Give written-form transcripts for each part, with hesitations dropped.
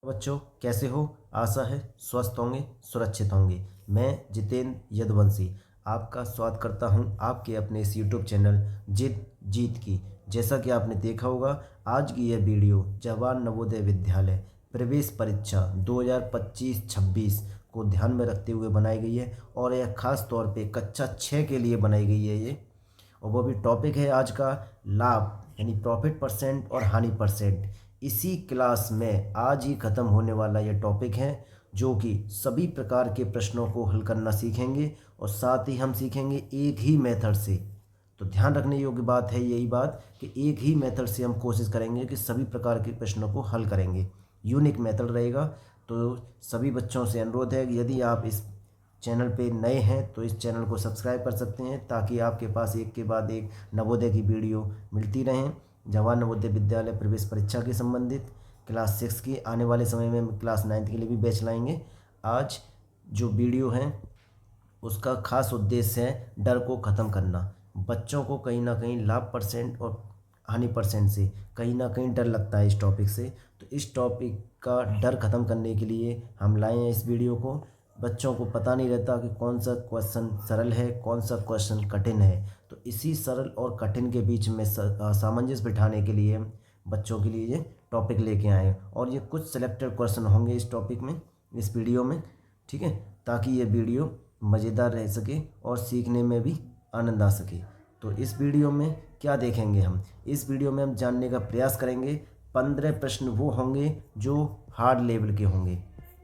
बच्चों, कैसे हो? आशा है स्वस्थ होंगे, सुरक्षित होंगे। मैं जितेंद्र यदुवंशी आपका स्वागत करता हूं आपके अपने इस यूट्यूब चैनल जिद जीत की। जैसा कि आपने देखा होगा, आज की यह वीडियो जवाहर नवोदय विद्यालय प्रवेश परीक्षा 2025-26 को ध्यान में रखते हुए बनाई गई है और यह खास तौर पे कक्षा 6 के लिए बनाई गई है ये। और वो भी टॉपिक है आज का लाभ यानी प्रॉफिट परसेंट और हानि परसेंट। इसी क्लास में आज ही ख़त्म होने वाला ये टॉपिक है, जो कि सभी प्रकार के प्रश्नों को हल करना सीखेंगे और साथ ही हम सीखेंगे एक ही मेथड से। तो ध्यान रखने योग्य बात है यही बात कि एक ही मेथड से हम कोशिश करेंगे कि सभी प्रकार के प्रश्नों को हल करेंगे। यूनिक मेथड रहेगा। तो सभी बच्चों से अनुरोध है कि यदि आप इस चैनल पे नए हैं तो इस चैनल को सब्सक्राइब कर सकते हैं, ताकि आपके पास एक के बाद एक नवोदय की वीडियो मिलती रहें। जवाहर नवोदय विद्यालय प्रवेश परीक्षा के संबंधित क्लास 6 की, आने वाले समय में क्लास 9 के लिए भी बैच लाएंगे। आज जो वीडियो है उसका खास उद्देश्य है डर को ख़त्म करना। बच्चों को कहीं ना कहीं लाभ परसेंट और हानि परसेंट से कहीं ना कहीं डर लगता है इस टॉपिक से। तो इस टॉपिक का डर ख़त्म करने के लिए हम लाए हैं इस वीडियो को। बच्चों को पता नहीं रहता कि कौन सा क्वेश्चन सरल है, कौन सा क्वेश्चन कठिन है। तो इसी सरल और कठिन के बीच में सामंजस्य बिठाने के लिए बच्चों के लिए ये टॉपिक लेके आए हैं। और ये कुछ सिलेक्टेड क्वेश्चन होंगे इस टॉपिक में, इस वीडियो में, ठीक है, ताकि ये वीडियो मज़ेदार रह सके और सीखने में भी आनंद आ सके। तो इस वीडियो में क्या देखेंगे हम? इस वीडियो में हम जानने का प्रयास करेंगे 15 प्रश्न वो होंगे जो हार्ड लेवल के होंगे,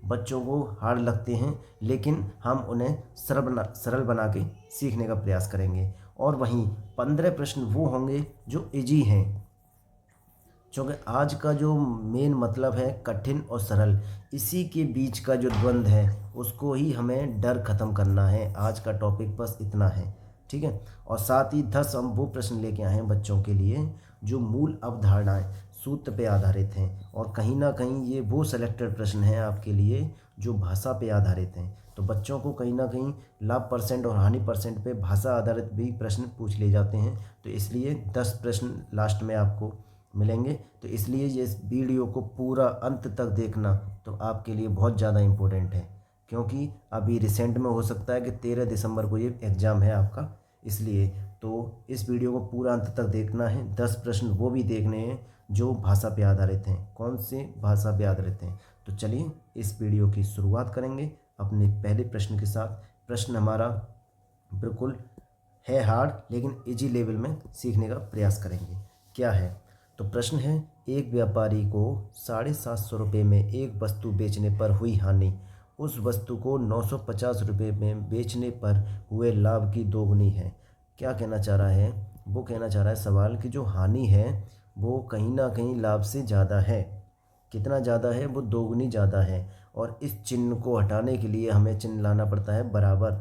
बच्चों को हार्ड लगते हैं, लेकिन हम उन्हें सरल बना के सीखने का प्रयास करेंगे। और वहीं 15 प्रश्न वो होंगे जो इजी हैं, क्योंकि आज का जो मेन मतलब है कठिन और सरल, इसी के बीच का जो द्वंद्व है उसको ही हमें डर ख़त्म करना है। आज का टॉपिक बस इतना है, ठीक है। और साथ ही 10 हम वो प्रश्न लेके आए हैं बच्चों के लिए जो मूल अवधारणाएं सूत्र पे आधारित हैं, और कहीं ना कहीं ये वो सेलेक्टेड प्रश्न हैं आपके लिए जो भाषा पे आधारित हैं। तो बच्चों को कहीं ना कहीं लाभ परसेंट और हानि परसेंट पे भाषा आधारित भी प्रश्न पूछ लिए जाते हैं। तो इसलिए 10 प्रश्न लास्ट में आपको मिलेंगे। तो इसलिए ये इस वीडियो को पूरा अंत तक देखना तो आपके लिए बहुत ज़्यादा इम्पोर्टेंट है, क्योंकि अभी रिसेंट में हो सकता है कि 13 दिसंबर को ये एग्ज़ाम है आपका। इसलिए तो इस वीडियो को पूरा अंत तक देखना है। 10 प्रश्न वो भी देखने हैं जो भाषा पे आधारित हैं। कौन से भाषा पे आधारित हैं? तो चलिए इस वीडियो की शुरुआत करेंगे अपने पहले प्रश्न के साथ। प्रश्न हमारा बिल्कुल है हार्ड, लेकिन इजी लेवल में सीखने का प्रयास करेंगे। क्या है? तो प्रश्न है, एक व्यापारी को 750 रुपये में एक वस्तु बेचने पर हुई हानि उस वस्तु को 950 रुपये में बेचने पर हुए लाभ की दोगुनी है। क्या कहना चाह रहा है? वो कहना चाह रहा है सवाल कि जो हानि है वो कहीं ना कहीं लाभ से ज़्यादा है। कितना ज़्यादा है? वो दोगुनी ज़्यादा है। और इस चिन्ह को हटाने के लिए हमें चिन्ह लाना पड़ता है बराबर।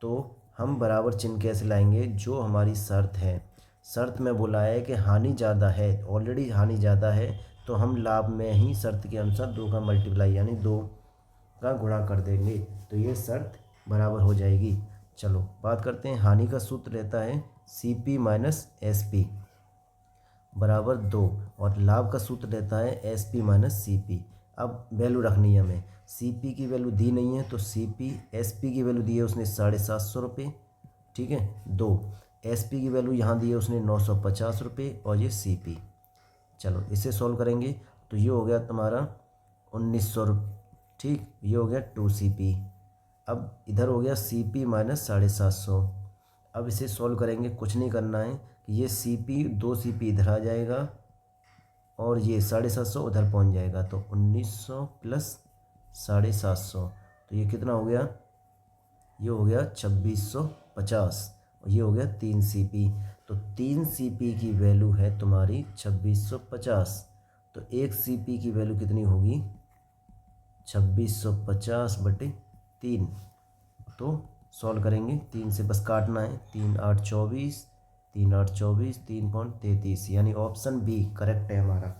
तो हम बराबर चिन्ह कैसे लाएंगे? जो हमारी शर्त है, शर्त में बोला है कि हानि ज़्यादा है, ऑलरेडी हानि ज़्यादा है, तो हम लाभ में ही शर्त के अनुसार 2 का मल्टीप्लाई यानी 2 का गुणा कर देंगे, तो ये शर्त बराबर हो जाएगी। चलो बात करते हैं। हानि का सूत्र रहता है CP माइनस SP बराबर 2, और लाभ का सूत्र रहता है SP माइनस CP। अब वैल्यू रखनी है हमें। CP की वैल्यू दी नहीं है तो CP, SP की वैल्यू दी है उसने 750 रुपये, ठीक है। 2 SP की वैल्यू यहाँ दी है उसने 950 रुपये, और ये CP। चलो इसे सॉल्व करेंगे तो ये हो गया तुम्हारा 1900 रुपये, ठीक। ये हो गया 2CP। अब इधर हो गया CP माइनस 750। अब इसे सॉल्व करेंगे, कुछ नहीं करना है कि ये CP 2CP इधर आ जाएगा और ये 750 उधर पहुंच जाएगा। तो 1900 प्लस 750, तो ये कितना हो गया? ये हो गया 2650, और ये हो गया 3CP। तो 3CP की वैल्यू है तुम्हारी 2650। तो 1CP की वैल्यू कितनी होगी? 2650 बटे 3। तो सॉल्व करेंगे, 3 से बस काटना है। 3 8 24, 3 8 24, 3.33, यानी ऑप्शन बी करेक्ट है हमारा,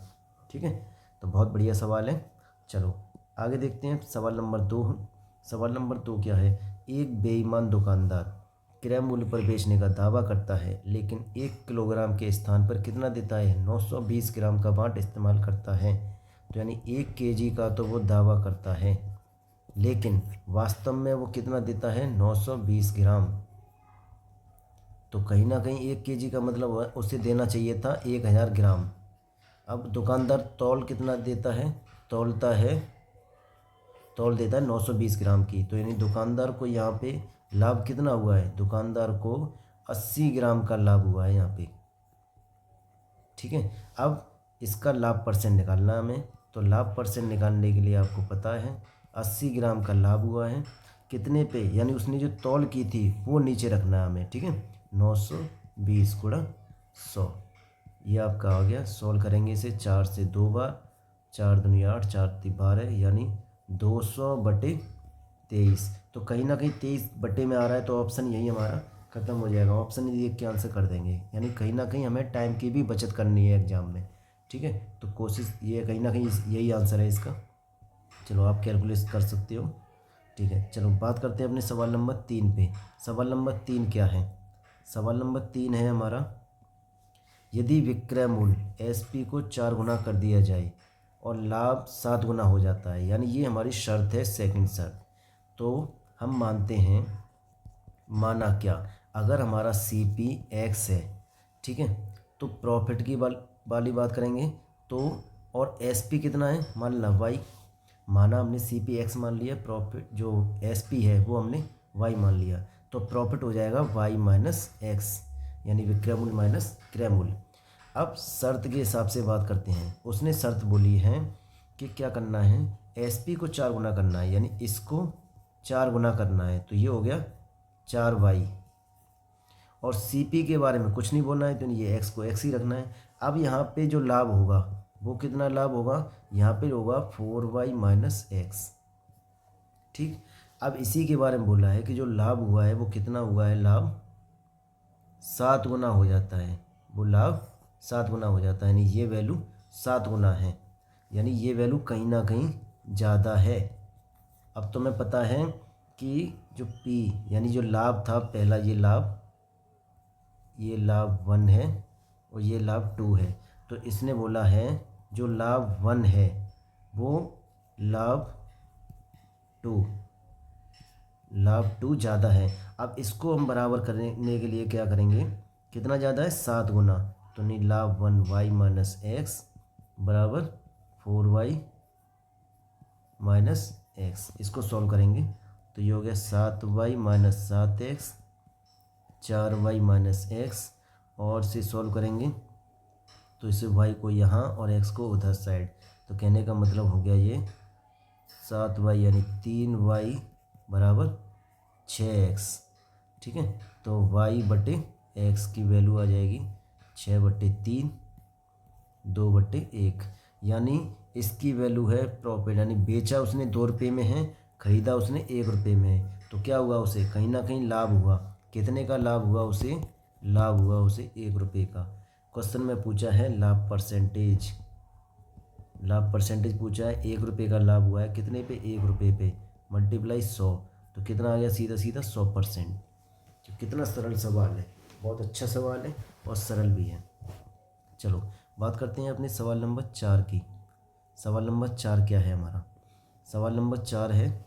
ठीक है। तो बहुत बढ़िया सवाल है। चलो आगे देखते हैं सवाल नंबर 2। सवाल नंबर 2 क्या है? एक बेईमान दुकानदार क्रय मूल्य पर बेचने का दावा करता है, लेकिन 1 किलोग्राम के स्थान पर कितना देता है? 920 ग्राम का बाट इस्तेमाल करता है। तो यानी 1 kg का तो वो दावा करता है, लेकिन वास्तव में वो कितना देता है, 920 ग्राम। तो कहीं ना कहीं 1 kg का मतलब उसे देना चाहिए था 1000 ग्राम। अब दुकानदार तौल कितना देता है, तौल देता है 920 ग्राम की। तो यानी दुकानदार को यहाँ पे लाभ कितना हुआ है, दुकानदार को 80 ग्राम का लाभ हुआ है यहाँ पे। ठीक है, अब इसका लाभ परसेंट निकालना है हमें। तो लाभ परसेंट निकालने के लिए आपको पता है 80 ग्राम का लाभ हुआ है कितने पे, यानी उसने जो तौल की थी वो नीचे रखना है हमें। ठीक है, 920 गुणा 100, ये आपका आ गया। सॉल्व करेंगे इसे 4 से 2 बार, 4 दूनी 8, 4 तीन 12, यानी 200/23। तो कहीं ना कहीं 23 बटे में आ रहा है, तो ऑप्शन यही हमारा खत्म हो जाएगा। ऑप्शन ये के आंसर कर देंगे, यानी कहीं ना कहीं हमें टाइम की भी बचत करनी है एग्जाम में। ठीक है, तो कोशिश ये कहीं ना कहीं यही आंसर है इसका। चलो आप कैलकुलेट कर सकते हो। ठीक है, चलो बात करते हैं अपने सवाल नंबर 3 पे। सवाल नंबर 3 क्या है, सवाल नंबर 3 है हमारा, यदि विक्रय मूल्य एसपी को 4 गुना कर दिया जाए और लाभ 7 गुना हो जाता है, यानी ये हमारी शर्त है, सेकंड शर्त। तो हम मानते हैं, माना क्या, अगर हमारा CP X है, ठीक है, तो प्रॉफिट की वाली बात करेंगे। तो और SP कितना है, मान ला Y, माना हमने CP X मान लिया, प्रॉफिट जो SP है वो हमने Y मान लिया। तो प्रॉफिट हो जाएगा Y माइनस X, यानी विक्रय मूल्य माइनस क्रय मूल्य। अब शर्त के हिसाब से बात करते हैं। उसने शर्त बोली है कि क्या करना है, SP को 4 गुना करना है, यानी इसको 4 गुना करना है, तो ये हो गया 4Y। और CP के बारे में कुछ नहीं बोलना है, तो ये X को X ही रखना है। अब यहाँ पे जो लाभ होगा वो कितना लाभ होगा, यहाँ पे होगा 4Y माइनस X। ठीक, अब इसी के बारे में बोला है कि जो लाभ हुआ है वो कितना हुआ है, लाभ 7 गुना हो जाता है, वो लाभ 7 गुना हो जाता है, यानी ये वैल्यू 7 गुना है, यानी ये वैल्यू कहीं ना कहीं ज़्यादा है। अब तो मैं पता है कि जो P यानी जो लाभ था पहला, ये लाभ 1 है और ये लाभ 2 है। तो इसने बोला है जो लाभ 1 है वो लाभ 2 ज़्यादा है। अब इसको हम बराबर करने के लिए क्या करेंगे, कितना ज़्यादा है, 7 गुना। तो नहीं, लाभ 1Y माइनस X बराबर 4Y माइनस X। इसको सॉल्व करेंगे तो ये हो गया 7Y minus 7X, 4Y minus X, और से सॉल्व करेंगे तो इसे Y को यहाँ और X को उधर साइड। तो कहने का मतलब हो गया ये 7Y यानी 3Y बराबर 6X। ठीक है, तो Y बटे X की वैल्यू आ जाएगी 6/3, 2/1, यानी इसकी वैल्यू है प्रॉफिट, यानी बेचा उसने 2 रुपये में है, खरीदा उसने 1 रुपये में है। तो क्या हुआ, उसे कहीं ना कहीं लाभ हुआ। कितने का लाभ हुआ उसे, लाभ हुआ उसे 1 रुपये का। क्वेश्चन में पूछा है लाभ परसेंटेज, लाभ परसेंटेज पूछा है, 1 रुपये का लाभ हुआ है कितने पे, 1 रुपये पे, मल्टीप्लाई 100, तो कितना आ गया, सीधा सीधा 100%। तो कितना सरल सवाल है, बहुत अच्छा सवाल है और सरल भी है। चलो बात करते हैं अपने सवाल नंबर 4 की। सवाल नंबर 4 क्या है हमारा, सवाल नंबर 4 है,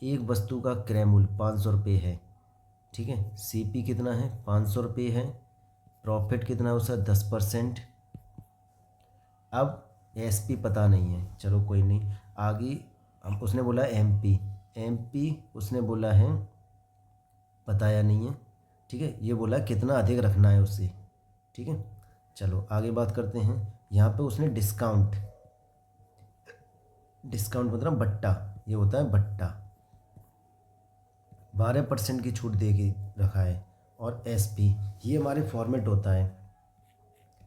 एक वस्तु का क्रय मूल्य 500 रुपये है। ठीक है, CP कितना है, 500 रुपये है, प्रॉफिट कितना है उसका 10%। अब SP पता नहीं है, चलो कोई नहीं, आगे उसने बोला MP उसने बोला है बताया नहीं है। ठीक है, ये बोला कितना अधिक रखना है उससे। ठीक है, चलो आगे बात करते हैं। यहाँ पे उसने डिस्काउंट मतलब बट्टा, ये होता है बट्टा, 12% की छूट दे के रखा है। और SP ये हमारे फॉर्मेट होता है।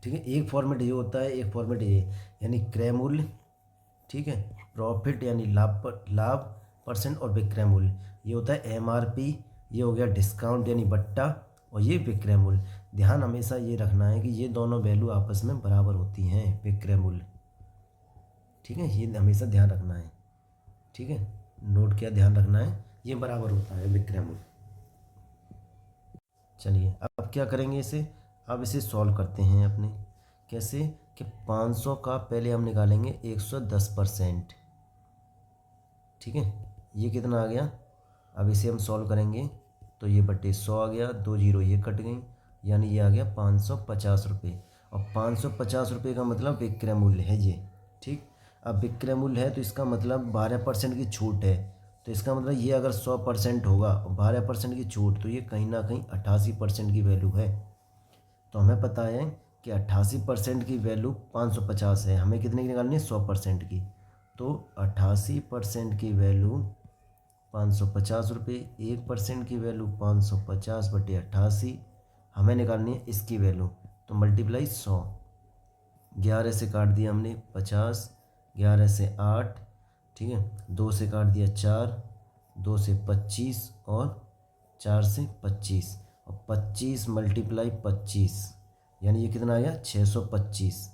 ठीक है, एक फॉर्मेट ये होता है, एक फॉर्मेट ये, यानी क्रय मूल्य, ठीक है, प्रॉफिट यानी लाभ परसेंट, और विक्रय मूल्य ये होता है MRP। ये हो गया डिस्काउंट यानी बट्टा, और ये विक्रय मूल्य। ध्यान हमेशा ये रखना है कि ये दोनों वैल्यू आपस में बराबर होती हैं, विक्रय मूल्य। ठीक है, ये हमेशा ध्यान रखना है। ठीक है, नोट किया, ध्यान रखना है, ये बराबर होता है विक्रय मूल्य। चलिए अब क्या करेंगे इसे, अब इसे सॉल्व करते हैं अपने। कैसे कि 500 का पहले हम निकालेंगे 110%। ठीक है, ये कितना आ गया। अब इसे हम सॉल्व करेंगे तो ये बटे 100 आ गया, 2 जीरो ये कट गई, यानी ये आ गया 550 रुपये। और 550 रुपये का मतलब विक्रय मूल्य है ये। ठीक, अब विक्रय मूल्य है तो इसका मतलब 12% की छूट है। तो इसका मतलब ये अगर 100% होगा और 12% की छूट, तो ये कहीं ना कहीं 88% की वैल्यू है। तो हमें पता है कि 88% की वैल्यू 550 है, हमें कितने की निकालनी है, 100% की। तो 88% की वैल्यू 550 रुपये, 1% की वैल्यू 550 बटे 88, हमें निकालनी है इसकी वैल्यू। तो मल्टीप्लाई 100, 11 से काट दिया हमने 50, 11 से 8, ठीक है, 2 से काट दिया 4, 2 से 25 और 4 से 25, और 25 मल्टीप्लाई 25, यानी ये कितना आ गया 625।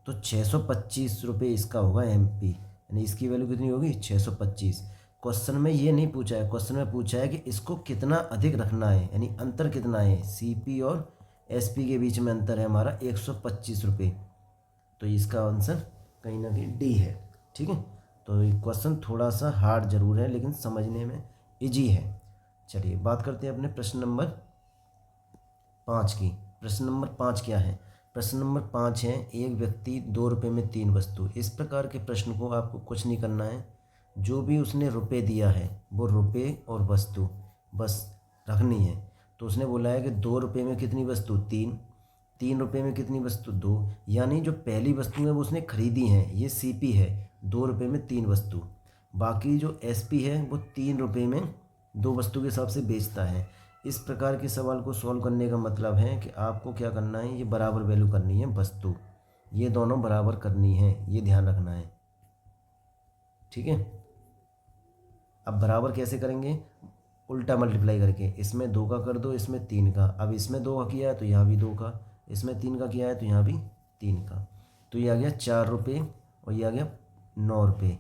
तो 625 रुपये इसका होगा एमपी, यानी इसकी वैल्यू कितनी होगी 625। क्वेश्चन में ये नहीं पूछा है, क्वेश्चन में पूछा है कि इसको कितना अधिक रखना है, यानी अंतर कितना है, सीपी और एसपी के बीच में अंतर है हमारा 125 रुपये। तो इसका आंसर कहीं ना कहीं डी है। ठीक है, तो ये क्वेश्चन थोड़ा सा हार्ड जरूर है लेकिन समझने में इजी है। चलिए बात करते हैं अपने प्रश्न नंबर 5 की। प्रश्न नंबर 5 क्या है, प्रश्न नंबर 5 है, एक व्यक्ति 2 रुपये में 3 वस्तु। इस प्रकार के प्रश्न को आपको कुछ नहीं करना है, जो भी उसने रुपये दिया है वो रुपये और वस्तु बस रखनी है। तो उसने बोला है कि 2 रुपये में कितनी वस्तु, 3, 3 रुपये में कितनी वस्तु, 2, यानी जो पहली वस्तु है वो उसने खरीदी है, ये सीपी है, 2 रुपये में 3 वस्तु। बाकी जो एसपी है वो 3 रुपये में 2 वस्तु के हिसाब से बेचता है। इस प्रकार के सवाल को सॉल्व करने का मतलब है कि आपको क्या करना है, ये बराबर वैल्यू करनी है वस्तु, ये दोनों बराबर करनी है, ये ध्यान रखना है। ठीक है, अब बराबर कैसे करेंगे, उल्टा मल्टीप्लाई करके, इसमें 2 का कर दो, इसमें 3 का। अब इसमें 2 का किया है तो यहाँ भी 2 का, इसमें 3 का किया है तो यहाँ भी 3 का। तो ये आ गया 4 रुपये और ये आ गया 9 रुपये।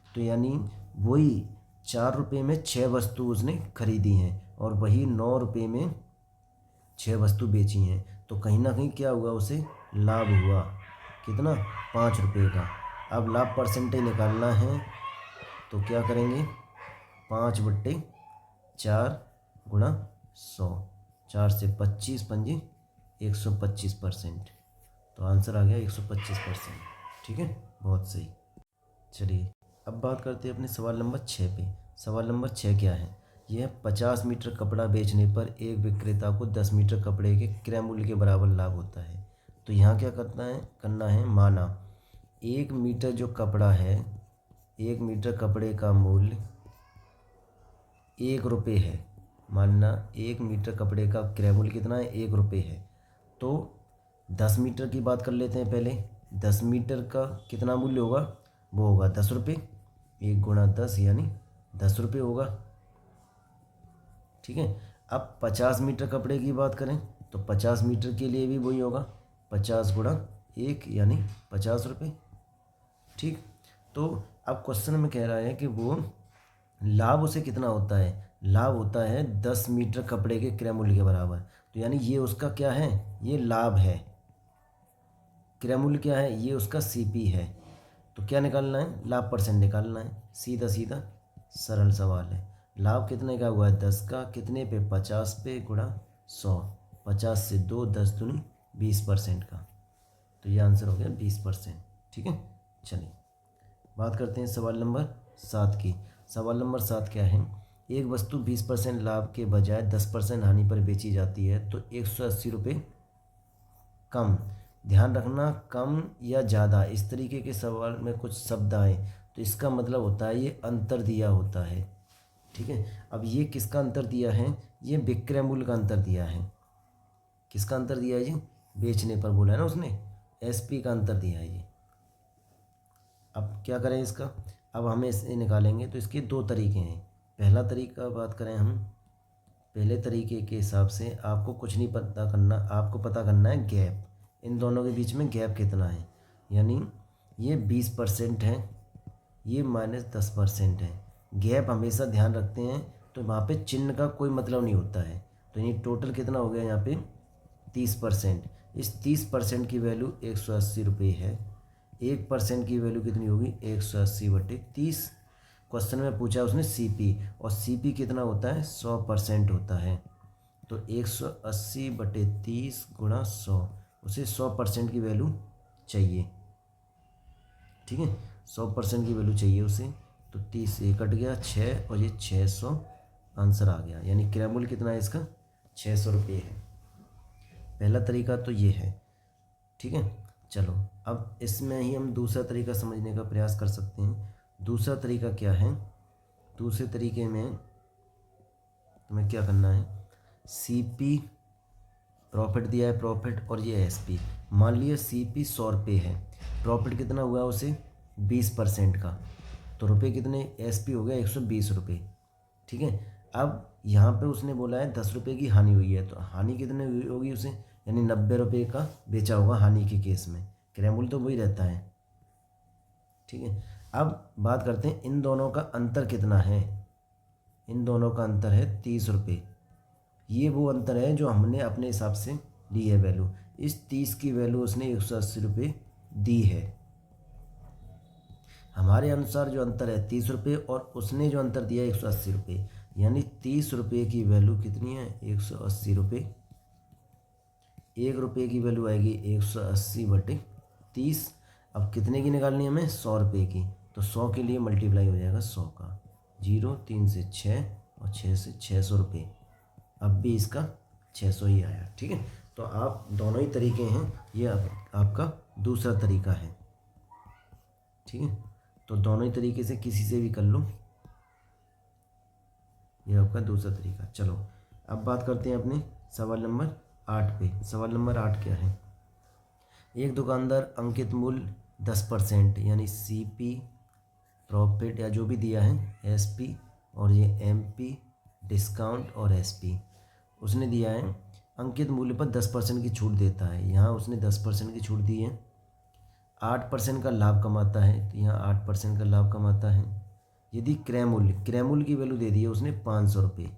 तो यानी वही 4 रुपये में 6 वस्तु उसने खरीदी हैं और वही 9 रुपये में 6 वस्तु बेची हैं। तो कहीं ना कहीं क्या हुआ, उसे लाभ हुआ, कितना, 5 रुपये का। अब लाभ परसेंटेज निकालना है तो क्या करेंगे, 5 बट्टे 4 गुणा 100, 4 से 25 पंजे 125%। तो आंसर आ गया 125%। ठीक है, बहुत सही। चलिए अब बात करते हैं अपने सवाल नंबर 6 पे। सवाल नंबर 6 क्या है, यह 50 मीटर कपड़ा बेचने पर एक विक्रेता को 10 मीटर कपड़े के क्रय मूल्य के बराबर लाभ होता है। तो यहाँ क्या करना है, माना 1 मीटर जो कपड़ा है, 1 मीटर कपड़े का मूल्य 1 रुपये है। मानना 1 मीटर कपड़े का क्रय मूल्य कितना है, 1 रुपये है। तो 10 मीटर की बात कर लेते हैं पहले। 10 मीटर का कितना मूल्य होगा, वो होगा 10 रुपये, 1 गुणा 10 यानी 10 रुपये होगा। ठीक है, अब 50 मीटर कपड़े की बात करें तो 50 मीटर के लिए भी वही होगा, 50 गुणा 1 यानी 50 रुपये। ठीक, तो अब क्वेश्चन में कह रहा है कि वो लाभ उसे कितना होता है, लाभ होता है 10 मीटर कपड़े के क्रय मूल्य के बराबर। तो यानी ये उसका क्या है, ये लाभ है। क्रय मूल्य क्या है, ये उसका सीपी है। तो क्या निकालना है, लाभ परसेंट निकालना है, सीधा सीधा सरल सवाल है। लाभ कितने का हुआ है, 10 का, कितने पे, 50 पे, गुणा 100, 50 से 2, 10 दूनी 20% का। तो ये आंसर हो गया 20%। ठीक है, चलिए बात करते हैं सवाल नंबर 7 की। सवाल नंबर 7 क्या है, एक वस्तु 20% लाभ के बजाय 10% हानि पर बेची जाती है तो 180 रुपये कम। ध्यान रखना, कम या ज़्यादा, इस तरीके के सवाल में कुछ शब्द आए तो इसका मतलब होता है ये अंतर दिया होता है। ठीक है, अब ये किसका अंतर दिया है, ये विक्रय मूल्य का अंतर दिया है। किसका अंतर दिया है, ये बेचने पर बोला है ना उसने, एसपी का अंतर दिया है ये। अब क्या करें इसका, अब हमें इसे निकालेंगे तो इसके 2 तरीके हैं। पहला तरीका बात करें हम, पहले तरीके के हिसाब से आपको कुछ नहीं पता करना, आपको पता करना है गैप, इन दोनों के बीच में गैप कितना है। यानी ये 20% है, ये -10% है। गैप हमेशा ध्यान रखते हैं तो वहाँ पे चिन्ह का कोई मतलब नहीं होता है। तो ये टोटल कितना हो गया यहाँ पे 30%, इस 30% की वैल्यू 180 रुपये है। 1% की वैल्यू कितनी होगी? 180/30। क्वेश्चन में पूछा उसने सीपी, और सीपी कितना होता है? 100% होता है। तो 180/30 गुणा 100, उसे 100% की वैल्यू चाहिए। ठीक है, 100% की वैल्यू चाहिए उसे। तो 30 से कट गया 6, और ये 600 आंसर आ गया। यानी क्रय मूल्य कितना है इसका? 600 रुपये है। पहला तरीका तो ये है। ठीक है, चलो अब इसमें ही हम दूसरा तरीका समझने का प्रयास कर सकते हैं। दूसरा तरीका क्या है? दूसरे तरीके में तुम्हें क्या करना है? सीपी प्रॉफिट दिया है, प्रॉफिट, और ये एसपी। मान लिया सीपी 100 रुपये है, प्रॉफिट कितना हुआ उसे? 20% का। तो रुपये कितने? एसपी हो गया 120 रुपये। ठीक है, अब यहाँ पे उसने बोला है 10 रुपये की हानि हुई है, तो हानि कितने हुई होगी उसे? यानी 90 रुपये का बेचा होगा हानि के केस में। क्रय मूल्य तो वही रहता है। ठीक है, अब बात करते हैं इन दोनों का अंतर कितना है। इन दोनों का अंतर है 30 रुपये। ये वो अंतर है जो हमने अपने हिसाब से ली है वैल्यू। इस 30 की वैल्यू उसने 180 रुपये दी है। हमारे अनुसार जो अंतर है 30 रुपये, और उसने जो अंतर दिया है 180 रुपये। यानी 30 रुपये की वैल्यू कितनी है? 180 रुपये। 1 रुपये की वैल्यू आएगी 180/30। अब कितने की निकालनी है हमें? 100 रुपये की। तो 100 के लिए मल्टीप्लाई हो जाएगा 100 का। 0, 3 से 6, और 6 से 600 रुपये। अब भी इसका 600 ही आया। ठीक है, तो आप दोनों ही तरीके हैं। ये आपका दूसरा तरीका है। ठीक है, तो दोनों ही तरीके से किसी से भी कर लो। ये आपका दूसरा तरीका। चलो अब बात करते हैं अपने सवाल नंबर 8 पे। सवाल नंबर 8 क्या है? एक दुकानदार अंकित मूल्य 10% यानी सीपी, प्रॉफिट या जो भी दिया है, एसपी, और ये एमपी, डिस्काउंट, और एसपी उसने दिया है, अंकित मूल्य पर 10% की छूट देता है। यहाँ उसने 10% की छूट दी है। 8% का लाभ कमाता है, तो यहाँ 8% का लाभ कमाता है। यदि क्रय मूल्य की वैल्यू दे दी है उसने 500 रुपये।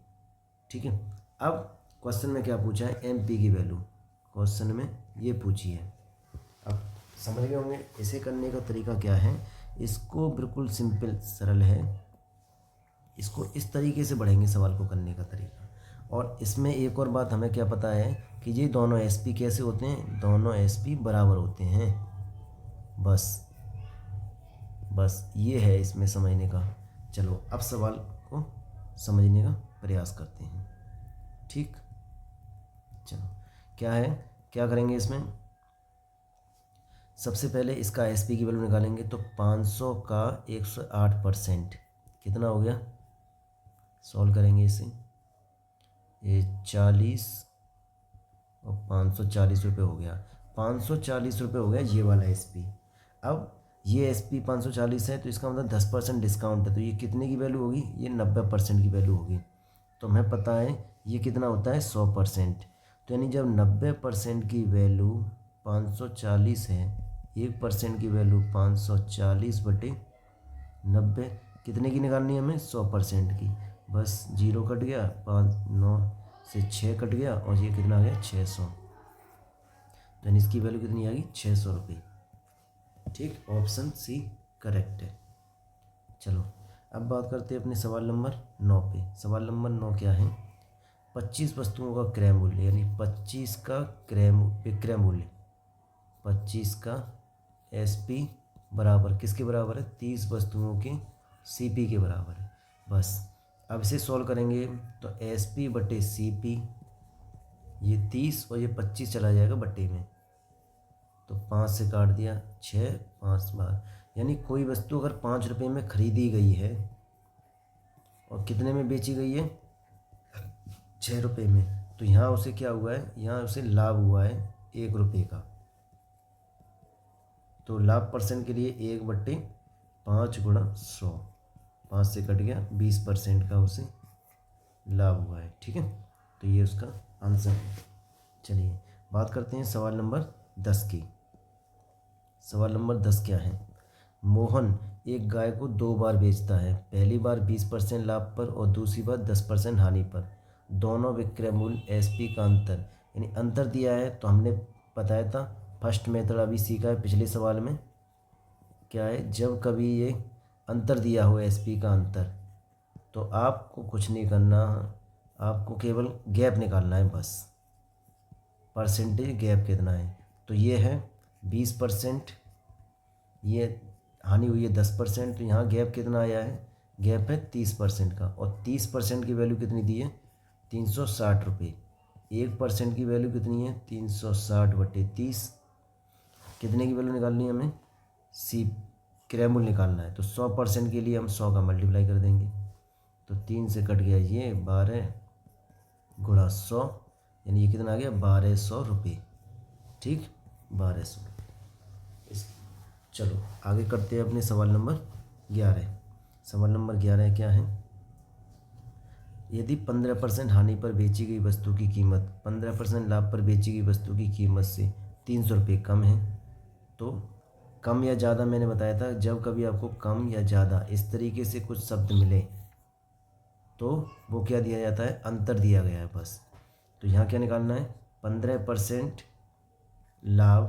ठीक है, अब क्वेश्चन में क्या पूछा है? एमपी की वैल्यू क्वेश्चन में ये पूछी है। अब समझ गए होंगे इसे करने का तरीका क्या है। इसको बिल्कुल सिंपल सरल है। इसको इस तरीके से बढ़ेंगे सवाल को करने का तरीका। और इसमें एक और बात हमें क्या पता है कि ये दोनों एसपी कैसे होते हैं? दोनों एसपी बराबर होते हैं। बस ये है इसमें समझने का। चलो अब सवाल को समझने का प्रयास करते हैं। ठीक, चलो क्या है, क्या करेंगे इसमें? सबसे पहले इसका एसपी की वैल्यू निकालेंगे। तो 500 का 108% कितना हो गया? सॉल्व करेंगे इसे। ये 40 और 540 रुपये हो गया। 540 रुपये हो गया ये वाला एसपी। अब ये एसपी 540 है, तो इसका मतलब 10% डिस्काउंट है, तो ये कितने की वैल्यू होगी? ये 90% की वैल्यू होगी। तो हमें पता है ये कितना होता है? 100%। तो यानी जब 90% की वैल्यू 540 है, 1% की वैल्यू 540/90, कितने की निकालनी है हमें? 100% की। बस 0 कट गया, 5, 9 से 6 कट गया, और ये कितना आ गया? 600। तो यानी इसकी वैल्यू कितनी आ गई? 600 रुपये। ठीक, ऑप्शन सी करेक्ट है। चलो अब बात करते हैं अपने सवाल नंबर 9 पे। सवाल नंबर 9 क्या है? 25 वस्तुओं का क्रय मूल्य, यानी 25 का विक्रय मूल्य, 25 का एसपी बराबर किसके बराबर है? 30 वस्तुओं के सीपी के बराबर है। बस अब इसे सॉल्व करेंगे। तो SP/CP, ये 30 और ये 25 चला जाएगा बट्टे में, तो 5 से काट दिया 6, 5 बार। यानी कोई वस्तु अगर 5 रुपये में खरीदी गई है और कितने में बेची गई है? 6 रुपये में, तो यहाँ उसे क्या हुआ है? यहाँ उसे लाभ हुआ है 1 रुपये का। तो लाभ परसेंट के लिए 1/5 गुणा 100, 5 से कट गया, 20% का उसे लाभ हुआ है। ठीक है, तो ये उसका आंसर है। चलिए बात करते हैं सवाल नंबर 10 की। सवाल नंबर 10 क्या है? मोहन एक गाय को 2 बार बेचता है। पहली बार 20% लाभ पर और दूसरी बार 10% हानि पर। दोनों विक्रय मूल्य एसपी का अंतर, यानी अंतर दिया है तो हमने बताया था, फर्स्ट मेथड अभी सीखा है पिछले सवाल में। क्या है, जब कभी ये अंतर दिया हो एसपी का अंतर, तो आपको कुछ नहीं करना, आपको केवल गैप निकालना है बस। परसेंटेज गैप कितना है, तो ये है 20%, ये हानि हुई है 10%, तो यहाँ गैप कितना आया है, गैप है 30% का। और 30% की वैल्यू कितनी दी है, 360 रुपये। 1% की वैल्यू कितनी है, 360/30। कितने की वैल्यू निकालनी है हमें, सी क्रय मूल्य निकालना है। तो 100% के लिए हम 100 का मल्टीप्लाई कर देंगे, तो 3 से कट गया ये 12 गुणा 100, यानी ये कितना आ गया, 1200 रुपये। ठीक, 1200। इस चलो आगे करते हैं अपने सवाल नंबर 11। सवाल नंबर 11 क्या है, यदि 15% हानि पर बेची गई वस्तु की कीमत 15% लाभ पर बेची गई वस्तु की कीमत से 300 रुपये कम है, तो कम या ज़्यादा मैंने बताया था, जब कभी आपको कम या ज़्यादा इस तरीके से कुछ शब्द मिले तो वो क्या दिया जाता है, अंतर दिया गया है बस। तो यहाँ क्या निकालना है, 15% लाभ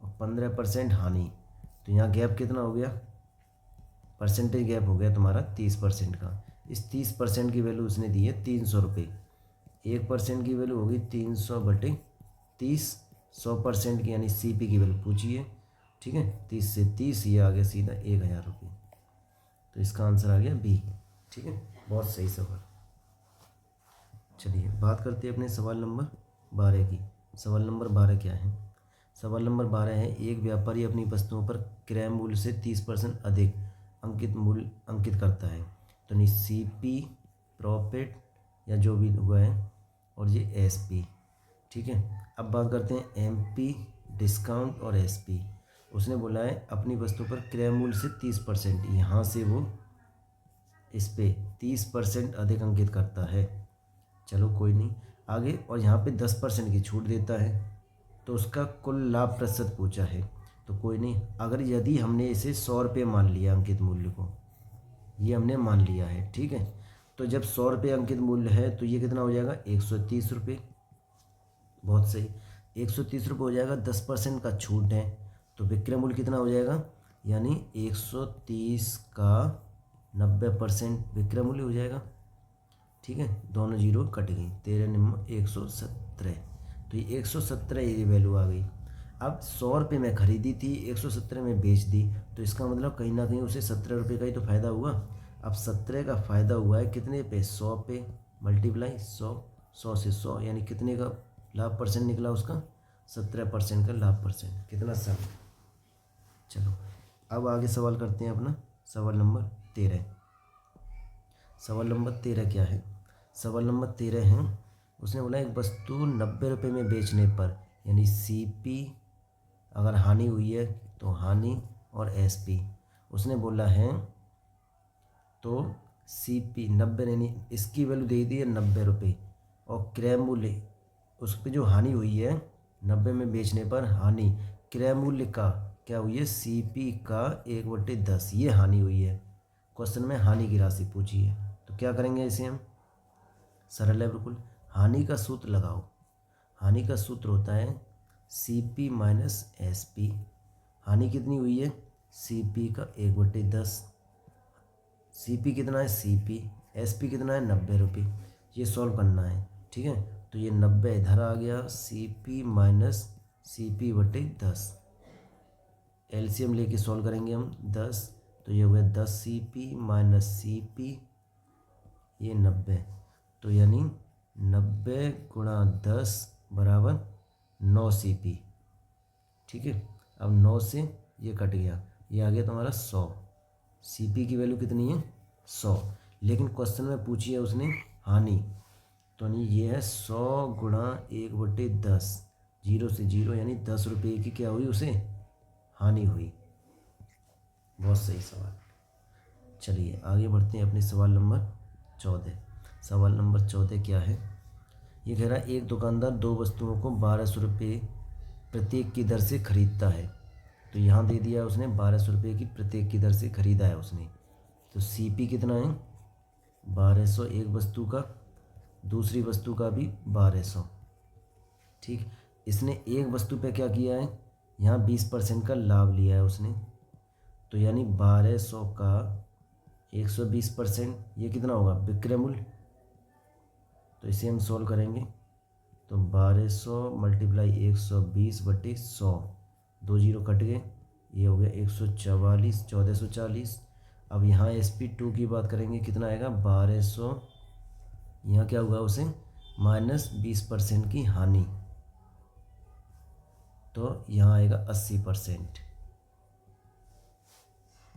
और 15% हानि। तो यहाँ गैप कितना हो गया, परसेंटेज गैप हो गया तुम्हारा 30% का। इस 30% की वैल्यू उसने दी है 300 रुपये। 1% की वैल्यू होगी 300/30, 100% की यानी सीपी की वैल्यू पूछी है। ठीक है, 30 से 30 ये आ गया सीधा 1000 रुपये। तो इसका आंसर आ गया बी। ठीक है, बहुत सही सवाल। चलिए बात करते हैं अपने सवाल नंबर 12 की। सवाल नंबर 12 क्या है, सवाल नंबर 12 है, एक व्यापारी अपनी वस्तुओं पर क्रय मूल्य से 30% अधिक अंकित मूल्य अंकित करता है। तो नहीं, सीपी प्रॉफिट या जो भी हुआ है, और ये एसपी। ठीक है, अब बात करते हैं एमपी डिस्काउंट और एसपी। उसने बोला है अपनी वस्तु पर क्रय मूल्य से 30%, यहाँ से वो इस पे 30% अधिक अंकित करता है। चलो कोई नहीं, आगे, और यहाँ पे 10% की छूट देता है, तो उसका कुल लाभ प्रतिशत पूछा है। तो कोई नहीं, अगर यदि हमने इसे 100 रुपये मान लिया अंकित मूल्य को, ये हमने मान लिया है। ठीक है, तो जब 100 रुपये अंकित मूल्य है तो ये कितना हो जाएगा, 130 रुपये। बहुत सही, 130 रुपये हो जाएगा, 10% का छूट है, तो विक्रय मूल्य कितना हो जाएगा, यानी 130 का 90% विक्रय मूल्य हो जाएगा। ठीक है, दोनों जीरो कट गई, 13 निम्न 117। तो ये 117 ये वैल्यू आ गई। अब 100 रुपये में ख़रीदी थी, 117 में बेच दी, तो इसका मतलब कहीं ना कहीं उसे 17 रुपये का ही तो फ़ायदा हुआ। अब 17 का फ़ायदा हुआ है कितने पे, 100 पे, मल्टीप्लाई 100, 100 से 100, यानी कितने का लाभ परसेंट निकला उसका, 17% का लाभ परसेंट। कितना सर। चलो अब आगे सवाल करते हैं अपना सवाल नंबर 13। सवाल नंबर 13 क्या है, सवाल नंबर 13 है, उसने बोला एक वस्तु 90 रुपये में बेचने पर, यानी सीपी अगर हानि हुई है तो हानि और एसपी उसने बोला है, तो सीपी 90, यानी इसकी वैल्यू दे दी है 90 रुपये, और क्रय मूल्य उस पर जो हानि हुई है 90 में बेचने पर हानि, क्रय मूल्य का क्या हुई है, सीपी का 1/10 ये हानि हुई है। क्वेश्चन में हानि की राशि पूछी है, तो क्या करेंगे इसे हम, सरल है बिल्कुल। हानि का सूत्र लगाओ, हानि का सूत्र होता है सीपी माइनस एसपी। हानि कितनी हुई है, सीपी का 1/10, सीपी कितना है, सीपी, एसपी कितना है 90 रुपये। ये सॉल्व करना है। ठीक है, तो ये 90 इधर आ गया, सीपी माइनस CP/10, एलसीएम लेके सॉल्व करेंगे हम 10, तो ये हो गया 10 CP माइनस CP, ये 90, तो यानी 90 गुणा 10 बराबर 9 CP। ठीक है, अब 9 से ये कट गया, ये आ गया तुम्हारा 100। CP की वैल्यू कितनी है, 100, लेकिन क्वेश्चन में पूछी है उसने हानि, तो नहीं ये है 100 गुणा 1/10, 0 से 0, यानी 10 रुपये की क्या हुई उसे हानि हुई। बहुत सही सवाल। चलिए आगे बढ़ते हैं अपने सवाल नंबर 14। सवाल नंबर 14 क्या है, ये कह रहा है एक दुकानदार दो वस्तुओं को 1200 रुपये प्रत्येक की दर से खरीदता है। तो यहाँ दे दिया उसने 1200 रुपये की प्रत्येक की दर से खरीदा है उसने। तो CP कितना है, 1200 एक वस्तु का, दूसरी वस्तु का भी 1200। ठीक, इसने एक वस्तु पे क्या किया है, यहाँ 20% का लाभ लिया है उसने, तो यानी 1200 का 120%, ये कितना होगा विक्रय मूल्य। तो इसे हम सोल्व करेंगे तो 1200 मल्टीप्लाई 120/100, 2 जीरो कट गए, ये हो गया 144, 1440। अब यहाँ SP2 की बात करेंगे, कितना आएगा 1200, यहाँ क्या हुआ उसे -20% की हानि, तो यहाँ आएगा 80%।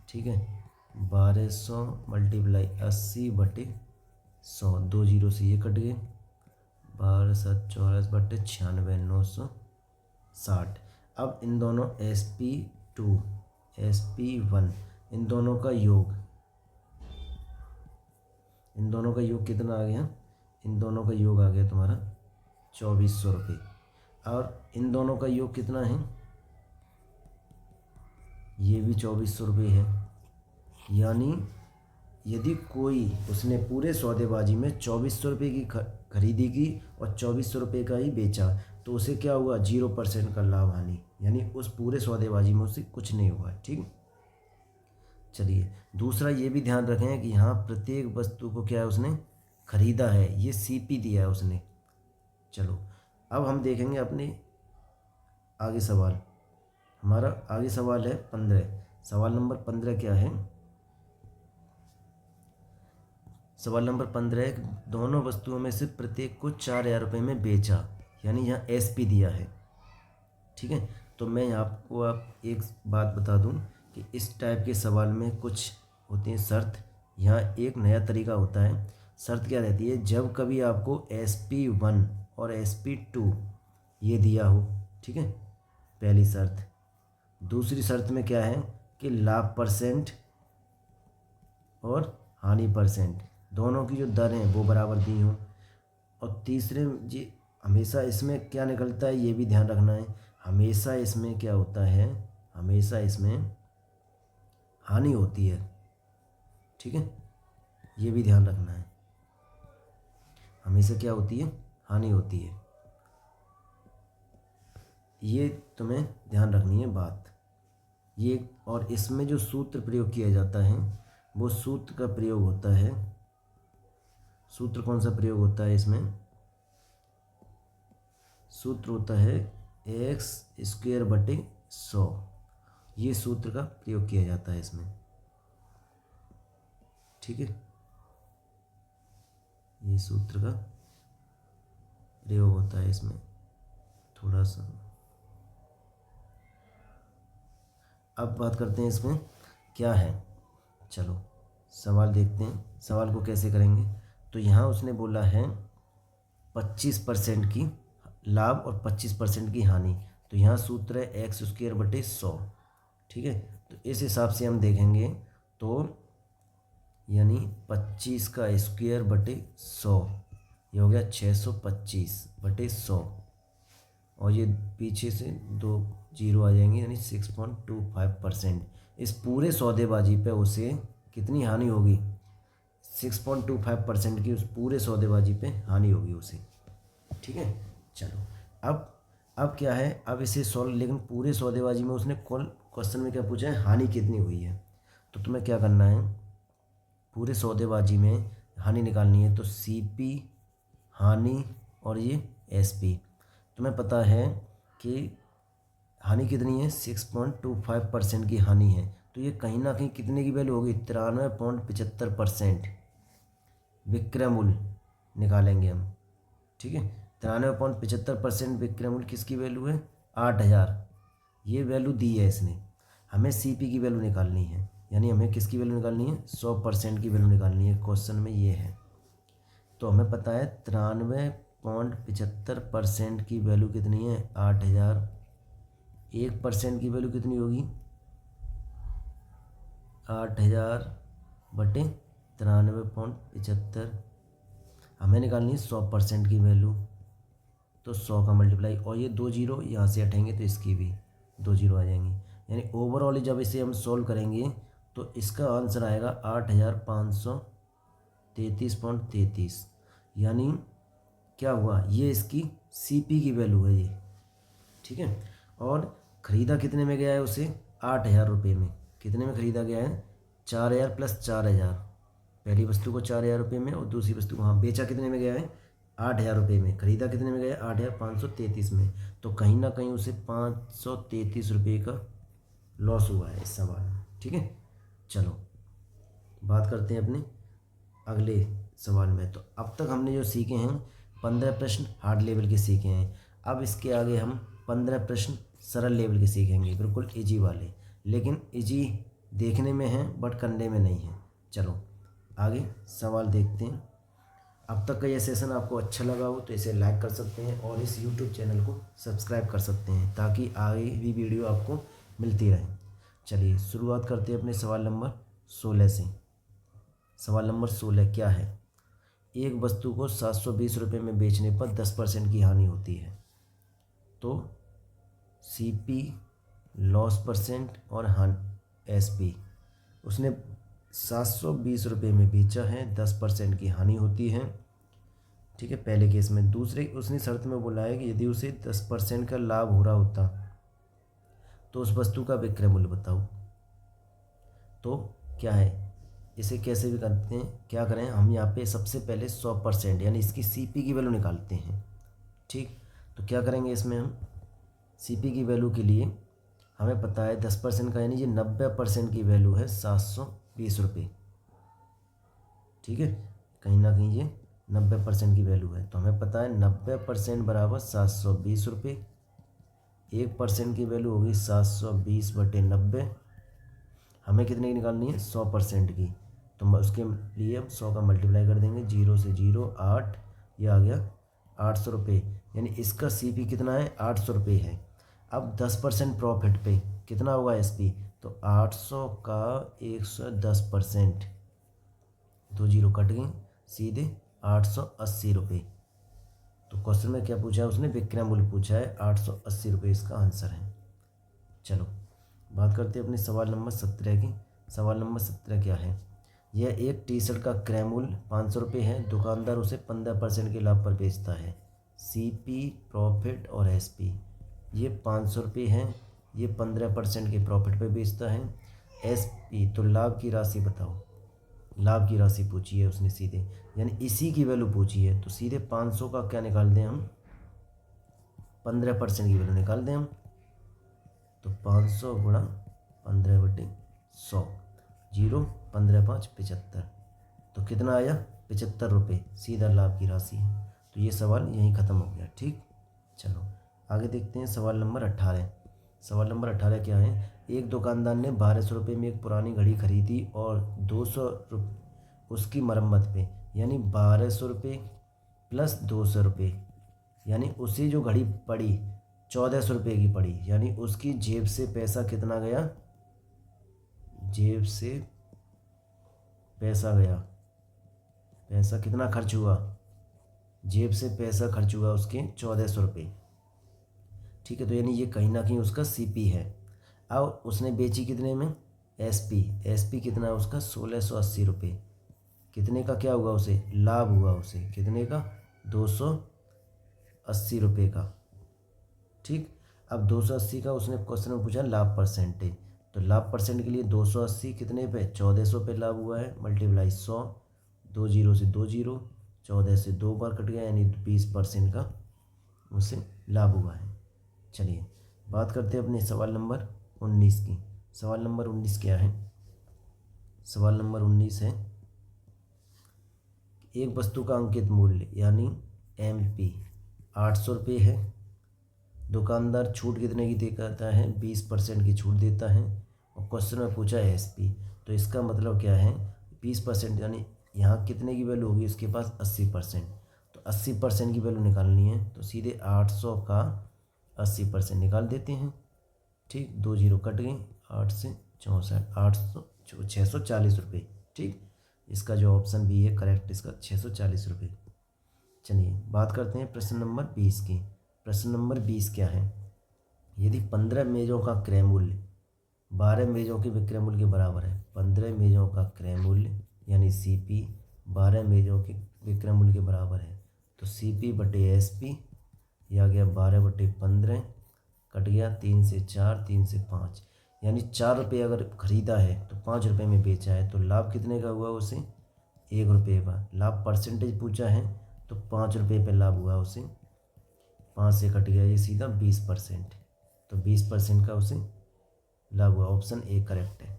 ठीक है, 1200 मल्टीप्लाई 80/100, 2 जीरो से ये कट गए, 12/7 = 94, 960। अब इन दोनों SP2 SP1 इन दोनों का योग, इन दोनों का योग कितना आ गया, इन दोनों का योग आ गया तुम्हारा 2400 रुपये। और इन दोनों का योग कितना है, ये भी 2400 रुपये है। यानी यदि कोई उसने पूरे सौदेबाजी में 2400 रुपये की खरीदी की और 2400 रुपये का ही बेचा, तो उसे क्या हुआ 0% का लाभ हानि, यानी उस पूरे सौदेबाजी में उसे कुछ नहीं हुआ। ठीक, चलिए दूसरा ये भी ध्यान रखें कि यहाँ प्रत्येक वस्तु को क्या है उसने खरीदा है, ये CP दिया है उसने। चलो अब हम देखेंगे अपने आगे सवाल। हमारा आगे सवाल है 15। सवाल नंबर 15 क्या है, सवाल नंबर 15 है, दोनों वस्तुओं में से प्रत्येक को 4000 रुपये में बेचा, यानी यहाँ SP दिया है। ठीक है, तो मैं यहाँ आपको एक बात बता दूँ कि इस टाइप के सवाल में कुछ होती हैं शर्त। यहाँ एक नया तरीका होता है। शर्त क्या रहती है, जब कभी आपको SP1 और SP2 ये दिया हो, ठीक है, पहली शर्त। दूसरी शर्त में क्या है कि लाभ % और हानि % दोनों की जो दर हैं वो बराबर दी हों। और तीसरे जी हमेशा इसमें क्या निकलता है ये भी ध्यान रखना है, हमेशा इसमें क्या होता है, हमेशा इसमें हानि होती है। ठीक है, ये भी ध्यान रखना है, हमेशा क्या होती है, हानि होती है। ये तुम्हें ध्यान रखनी है बात ये। और इसमें जो सूत्र प्रयोग किया जाता है वो सूत्र का प्रयोग होता है, सूत्र कौन सा प्रयोग होता है इसमें, सूत्र होता है x²/100, ये सूत्र का प्रयोग किया जाता है इसमें। ठीक है, ये सूत्र का प्रयोग होता है इसमें थोड़ा सा। अब बात करते हैं इसमें क्या है। चलो सवाल देखते हैं, सवाल को कैसे करेंगे। तो यहाँ उसने बोला है 25% की लाभ और 25% की हानि, तो यहाँ सूत्र है x²/100। ठीक है, तो इस हिसाब से हम देखेंगे तो यानी 25 का स्क्वायर/100, ये हो गया 625/100, और ये पीछे से 2 जीरो आ जाएंगे, यानी 6.25%। इस पूरे सौदेबाजी पे उसे कितनी हानि होगी, 6.25% की उस पूरे सौदेबाजी पे हानि होगी उसे। ठीक है, चलो अब क्या है, अब इसे सॉल्व, लेकिन पूरे सौदेबाजी में उसने कौन क्वेश्चन में क्या पूछा है, हानि कितनी हुई है। तो तुम्हें क्या करना है, पूरे सौदेबाजी में हानि निकालनी है, तो CP हानि और ये SP। तुम्हें पता है कि हानि कितनी है, 6.25% की हानि है, तो ये कहीं ना कहीं कितने की वैल्यू होगी, 93.75% विक्रय मूल्य निकालेंगे हम। ठीक है, 93.75% विक्रय मूल्य किसकी वैल्यू है, 8000, ये वैल्यू दी है इसने। हमें CP की वैल्यू निकालनी है, यानी हमें किसकी वैल्यू निकालनी है, 100% की वैल्यू निकालनी है। क्वेश्चन में ये है, तो हमें पता है 93.75% की वैल्यू कितनी है, 8000। 1% की वैल्यू कितनी होगी, 8000/93.75। हमें निकालनी है 100% की वैल्यू, तो 100 का मल्टीप्लाई, और ये 2 जीरो यहाँ से हटेंगे तो इसकी भी 2 जीरो आ जाएंगी। यानी ओवरऑल जब इसे हम सोल्व करेंगे तो इसका आंसर आएगा 8533.33। यानी क्या हुआ, ये इसकी CP की वैल्यू है ये, ठीक है। और ख़रीदा कितने में गया है उसे, 8,000 रुपये में। कितने में ख़रीदा गया है, 4,000 प्लस 4,000। पहली वस्तु को 4,000 रुपये में और दूसरी वस्तु को, हाँ, बेचा कितने में गया है, 8,000 रुपये में। ख़रीदा कितने में गया है, 8,533 में। तो कहीं ना कहीं उसे 533 रुपये का लॉस हुआ है इस सवाल में। ठीक है, चलो बात करते हैं अपने अगले सवाल में। तो अब तक हमने जो सीखे हैं 15 प्रश्न हार्ड लेवल के सीखे हैं। अब इसके आगे हम 15 प्रश्न सरल लेवल के सीखेंगे, बिल्कुल इजी वाले, लेकिन इजी देखने में हैं बट करने में नहीं है। चलो आगे सवाल देखते हैं। अब तक का ये सेशन आपको अच्छा लगा हो तो इसे लाइक कर सकते हैं और इस यूट्यूब चैनल को सब्सक्राइब कर सकते हैं ताकि आगे भी वीडियो आपको मिलती रहे। चलिए शुरुआत करते हैं अपने सवाल नंबर 16 से। सवाल नंबर 16 क्या है, एक वस्तु को 720 रुपये में बेचने पर 10% की हानि होती है। तो सीपी, लॉस परसेंट और एसपी। उसने 720 रुपये में बेचा है, 10% की हानि होती है। ठीक है, पहले केस में। दूसरे उसने शर्त में बोला है कि यदि उसे 10% का लाभ हो रहा होता तो उस वस्तु का विक्रय मूल्य बताओ। तो क्या है, इसे कैसे भी करते हैं, क्या करें हम यहाँ पे सबसे पहले 100% यानी इसकी सीपी की वैल्यू निकालते हैं। ठीक, तो क्या करेंगे इसमें हम, सीपी की वैल्यू के लिए हमें पता है 10% का यानी ये 90% की वैल्यू है 720 रुपये। ठीक है, कहीं ना कहीं ये 90% की वैल्यू है, तो हमें पता है 90% बराबर 720 रुपये। 1% की वैल्यू होगी 720/90। हमें कितने की निकालनी है, 100% की। तो उसके लिए हम 100 का मल्टीप्लाई कर देंगे, 0 से 0 8, ये आ गया 800 रुपये। यानी इसका सीपी कितना है, 800 रुपये है। अब 10% प्रॉफिट पे कितना होगा एसपी, तो 800 का 110%, 2 जीरो कट गए, सीधे 880 रुपये। तो क्वेश्चन में क्या पूछा है उसने, विक्रय मूल्य पूछा है, 880 रुपये इसका आंसर है। चलो बात करते हैं अपने सवाल नंबर 17 की। सवाल नंबर 17 क्या है, यह एक टी शर्ट का क्रय मूल्य 500 रुपये है। दुकानदार उसे 15% के लाभ पर बेचता है। सीपी, प्रॉफिट और एसपी। ये 500 रुपये हैं, ये 15% के प्रॉफिट पे बेचता है। एसपी तो लाभ की राशि बताओ। लाभ की राशि पूछी है उसने सीधे, यानी इसी की वैल्यू पूछी है। तो सीधे 500 का क्या निकाल दें हम, 15% की वैल्यू निकाल दें हम। तो 500 गुणा 15/100, 0 15 5 75। तो कितना आया, 75 रुपये सीधा लाभ की राशि है। तो ये सवाल यहीं ख़त्म हो गया। ठीक, चलो आगे देखते हैं सवाल नंबर 18। सवाल नंबर 18 क्या है, एक दुकानदार ने 1200 रुपये में एक पुरानी घड़ी खरीदी और 200 रुपये उसकी मरम्मत पे, यानी 1200 रुपये प्लस 200 रुपये, यानी उसी जो घड़ी पड़ी 1400 रुपये की पड़ी, यानी उसकी जेब से पैसा कितना गया, जेब से पैसा गया, पैसा कितना खर्च हुआ, जेब से पैसा खर्च हुआ उसके 1400 रुपये। ठीक है, तो यानी ये कहीं ना कहीं उसका सीपी है। अब उसने बेची कितने में, एसपी। एसपी कितना है उसका, 1680 रुपये। कितने का क्या हुआ उसे, लाभ हुआ उसे, कितने का, 280 रुपये का। ठीक, अब 280 का उसने क्वेश्चन में पूछा लाभ परसेंटेज। तो लाभ परसेंट के लिए 280 कितने पे, 1400 पे लाभ हुआ है, मल्टीप्लाई 100, 2 जीरो से 2 जीरो, 14 से 2 बार कट गया, यानी 20% का उसे लाभ हुआ है। चलिए बात करते हैं अपने सवाल नंबर 19 की। सवाल नंबर 19 क्या है, सवाल नंबर 19 है, एक वस्तु का अंकित मूल्य यानी एमपी 800 रुपये है। दुकानदार छूट कितने की देता है, 20% की छूट देता है। और क्वेश्चन में पूछा है एसपी, तो इसका मतलब क्या है, 20% यानी यहाँ कितने की वैल्यू होगी इसके पास, 80%। तो 80% की वैल्यू निकालनी है, तो सीधे 800 का 80% निकाल देते हैं। ठीक, 2 जीरो कट गए, 8 से 64, 800 640 रुपये। ठीक, इसका जो ऑप्शन बी है करेक्ट, इसका 640 रुपये। चलिए बात करते हैं प्रश्न नंबर 20 की। प्रश्न नंबर 20 क्या है, यदि 15 मेज़ों का क्रय मूल्य 12 मेज़ों के विक्रय मूल्य के बराबर है। 15 मेज़ों का क्रय मूल्य यानी सीपी 12 मेज़ों के विक्रय मूल्य के बराबर है। तो सीपी बटे एसपी, यह आ गया 12/15, कट गया 3 से 4, 3 से 5, यानी 4 रुपये अगर ख़रीदा है तो 5 रुपये में बेचा है, तो लाभ कितने का हुआ उसे? 1 रुपये का। लाभ परसेंटेज पूछा है तो 5 रुपये पे लाभ हुआ उसे, 5 से कट गया ये सीधा 20%, तो 20% का उसे लाभ हुआ। ऑप्शन ए करेक्ट है।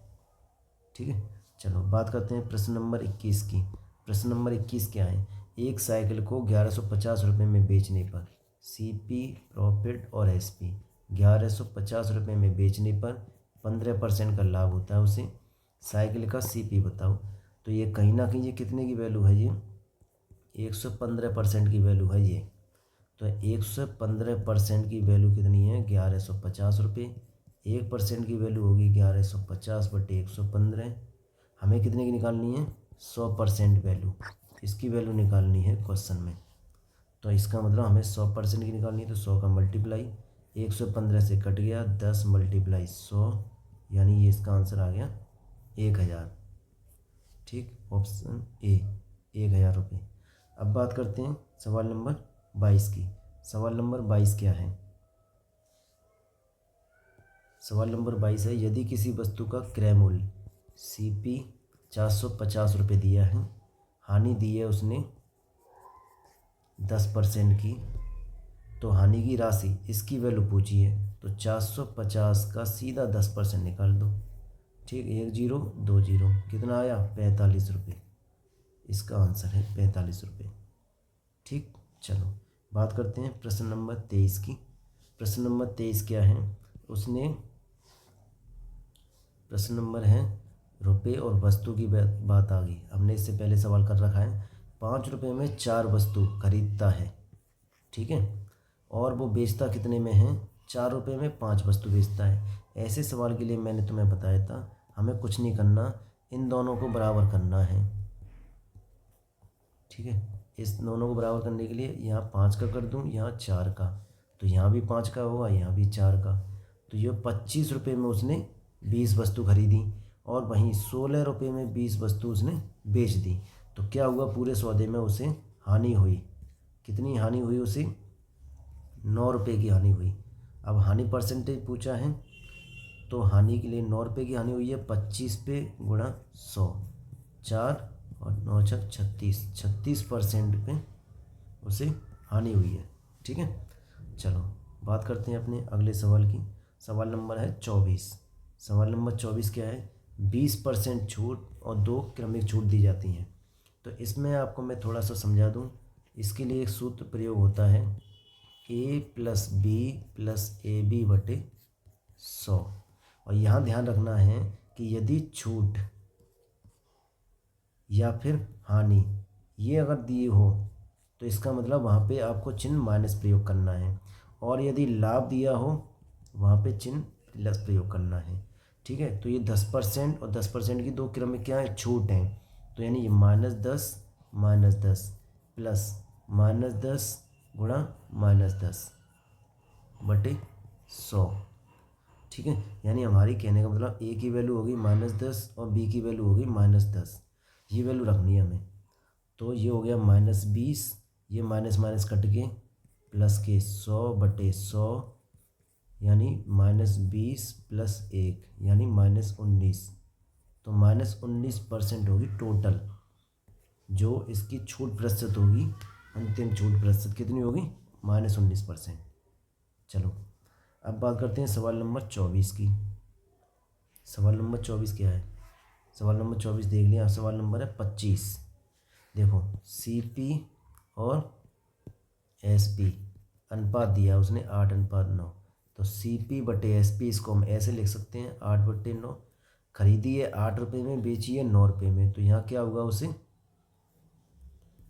ठीक है, चलो बात करते हैं प्रश्न नंबर 21 की। प्रश्न नंबर 21 क्या है? एक साइकिल को 1150 रुपये में बेचने पर सीपी, प्रॉफिट और एसपी, 1150 रुपये में बेचने पर 15% का लाभ होता है उसे। साइकिल का सीपी बताओ। तो ये कहीं ना कहीं ये कितने की वैल्यू है? ये 115% की वैल्यू है ये। तो 115% की वैल्यू कितनी है? 1150 रुपये। 1% की वैल्यू होगी 1150 बटे 115। हमें कितने की निकालनी है? 100% वैल्यू। इसकी वैल्यू निकालनी है क्वेश्चन में। तो इसका मतलब हमें 100% की निकालनी है, तो 100 का मल्टीप्लाई 115 से कट गया 10 मल्टीप्लाई 100, यानी ये इसका आंसर आ गया 1000। ठीक, ऑप्शन ए 1000 रुपये। अब बात करते हैं सवाल नंबर 22 की। सवाल नंबर 22 क्या है? सवाल नंबर 22 है, यदि किसी वस्तु का क्रय मूल्य सीपी 450 रुपये दिया है, हानि दी है उसने 10% की, तो हानि की राशि इसकी वैल्यू पूछी है, तो 450 का सीधा 10% निकाल दो। ठीक, 1 0 2 0, कितना आया? 45 रुपये। इसका आंसर है 45 रुपये। ठीक, चलो बात करते हैं प्रश्न नंबर 23 की। प्रश्न नंबर 23 क्या है? उसने प्रश्न नंबर है रुपये और वस्तु की बात आ गई। हमने इससे पहले सवाल कर रखा है, 5 रुपये में 4 वस्तु खरीदता है, ठीक है, और वो बेचता कितने में है? 4 रुपये में 5 वस्तु बेचता है। ऐसे सवाल के लिए मैंने तुम्हें बताया था, हमें कुछ नहीं करना, इन दोनों को बराबर करना है। ठीक है, इस दोनों को बराबर करने के लिए यहाँ 5 का कर दूँ, यहाँ 4 का, तो यहाँ भी 5 का होगा, यहाँ भी 4 का। तो ये 25 रुपये में उसने 20 वस्तु खरीदी, और वहीं 16 रुपये में 20 वस्तु उसने बेच दी। तो क्या हुआ? पूरे सौदे में उसे हानि हुई। कितनी हानि हुई उसे? 9 रुपये की हानि हुई। अब हानि परसेंटेज पूछा है, तो हानि के लिए 9 रुपये की हानि हुई है, 25 पे गुणा 100, 4 और 9 छक 36, 36% पे उसे हानि हुई है। ठीक है, चलो बात करते हैं अपने अगले सवाल की। सवाल नंबर है 24। सवाल नंबर 24 क्या है? 20% छूट और 2 क्रमिक छूट दी जाती हैं। तो इसमें आपको मैं थोड़ा सा समझा दूं। इसके लिए एक सूत्र प्रयोग होता है, a plus B plus A B बटे 100। और यहाँ ध्यान रखना है कि यदि छूट या फिर हानि ये अगर दिए हो, तो इसका मतलब वहाँ पे आपको चिन्ह माइनस प्रयोग करना है, और यदि लाभ दिया हो वहाँ पे चिन्ह प्लस प्रयोग करना है। ठीक है, तो ये 10% और 10% की 2 क्रमिक क्या है? छूट हैं। तो यानी ये -10 प्लस -10 गुणा -10 बटे 100। ठीक है, यानी हमारी कहने का मतलब ए की वैल्यू होगी -10 और बी की वैल्यू होगी -10, ये वैल्यू रखनी है हमें। तो ये हो गया -20, ये माइनस माइनस कट के प्लस के 100 बटे 100, यानी -20 प्लस 1 यानी -19। तो -19% होगी टोटल, जो इसकी छूट प्रतिशत होगी, अंतिम छूट प्रतिशत कितनी होगी? -19%। चलो अब बात करते हैं सवाल नंबर 24 की। सवाल नंबर 24 क्या है? सवाल नंबर 24 देख लिया। सवाल नंबर है 25। देखो, सीपी और एसपी अनुपात दिया उसने 8:9। तो सीपी बटे एसपी इसको हम ऐसे लिख सकते हैं, 8/9। खरीदी है 8 रुपये में, बेची है 9 रुपये में, तो यहाँ क्या हुआ उसे?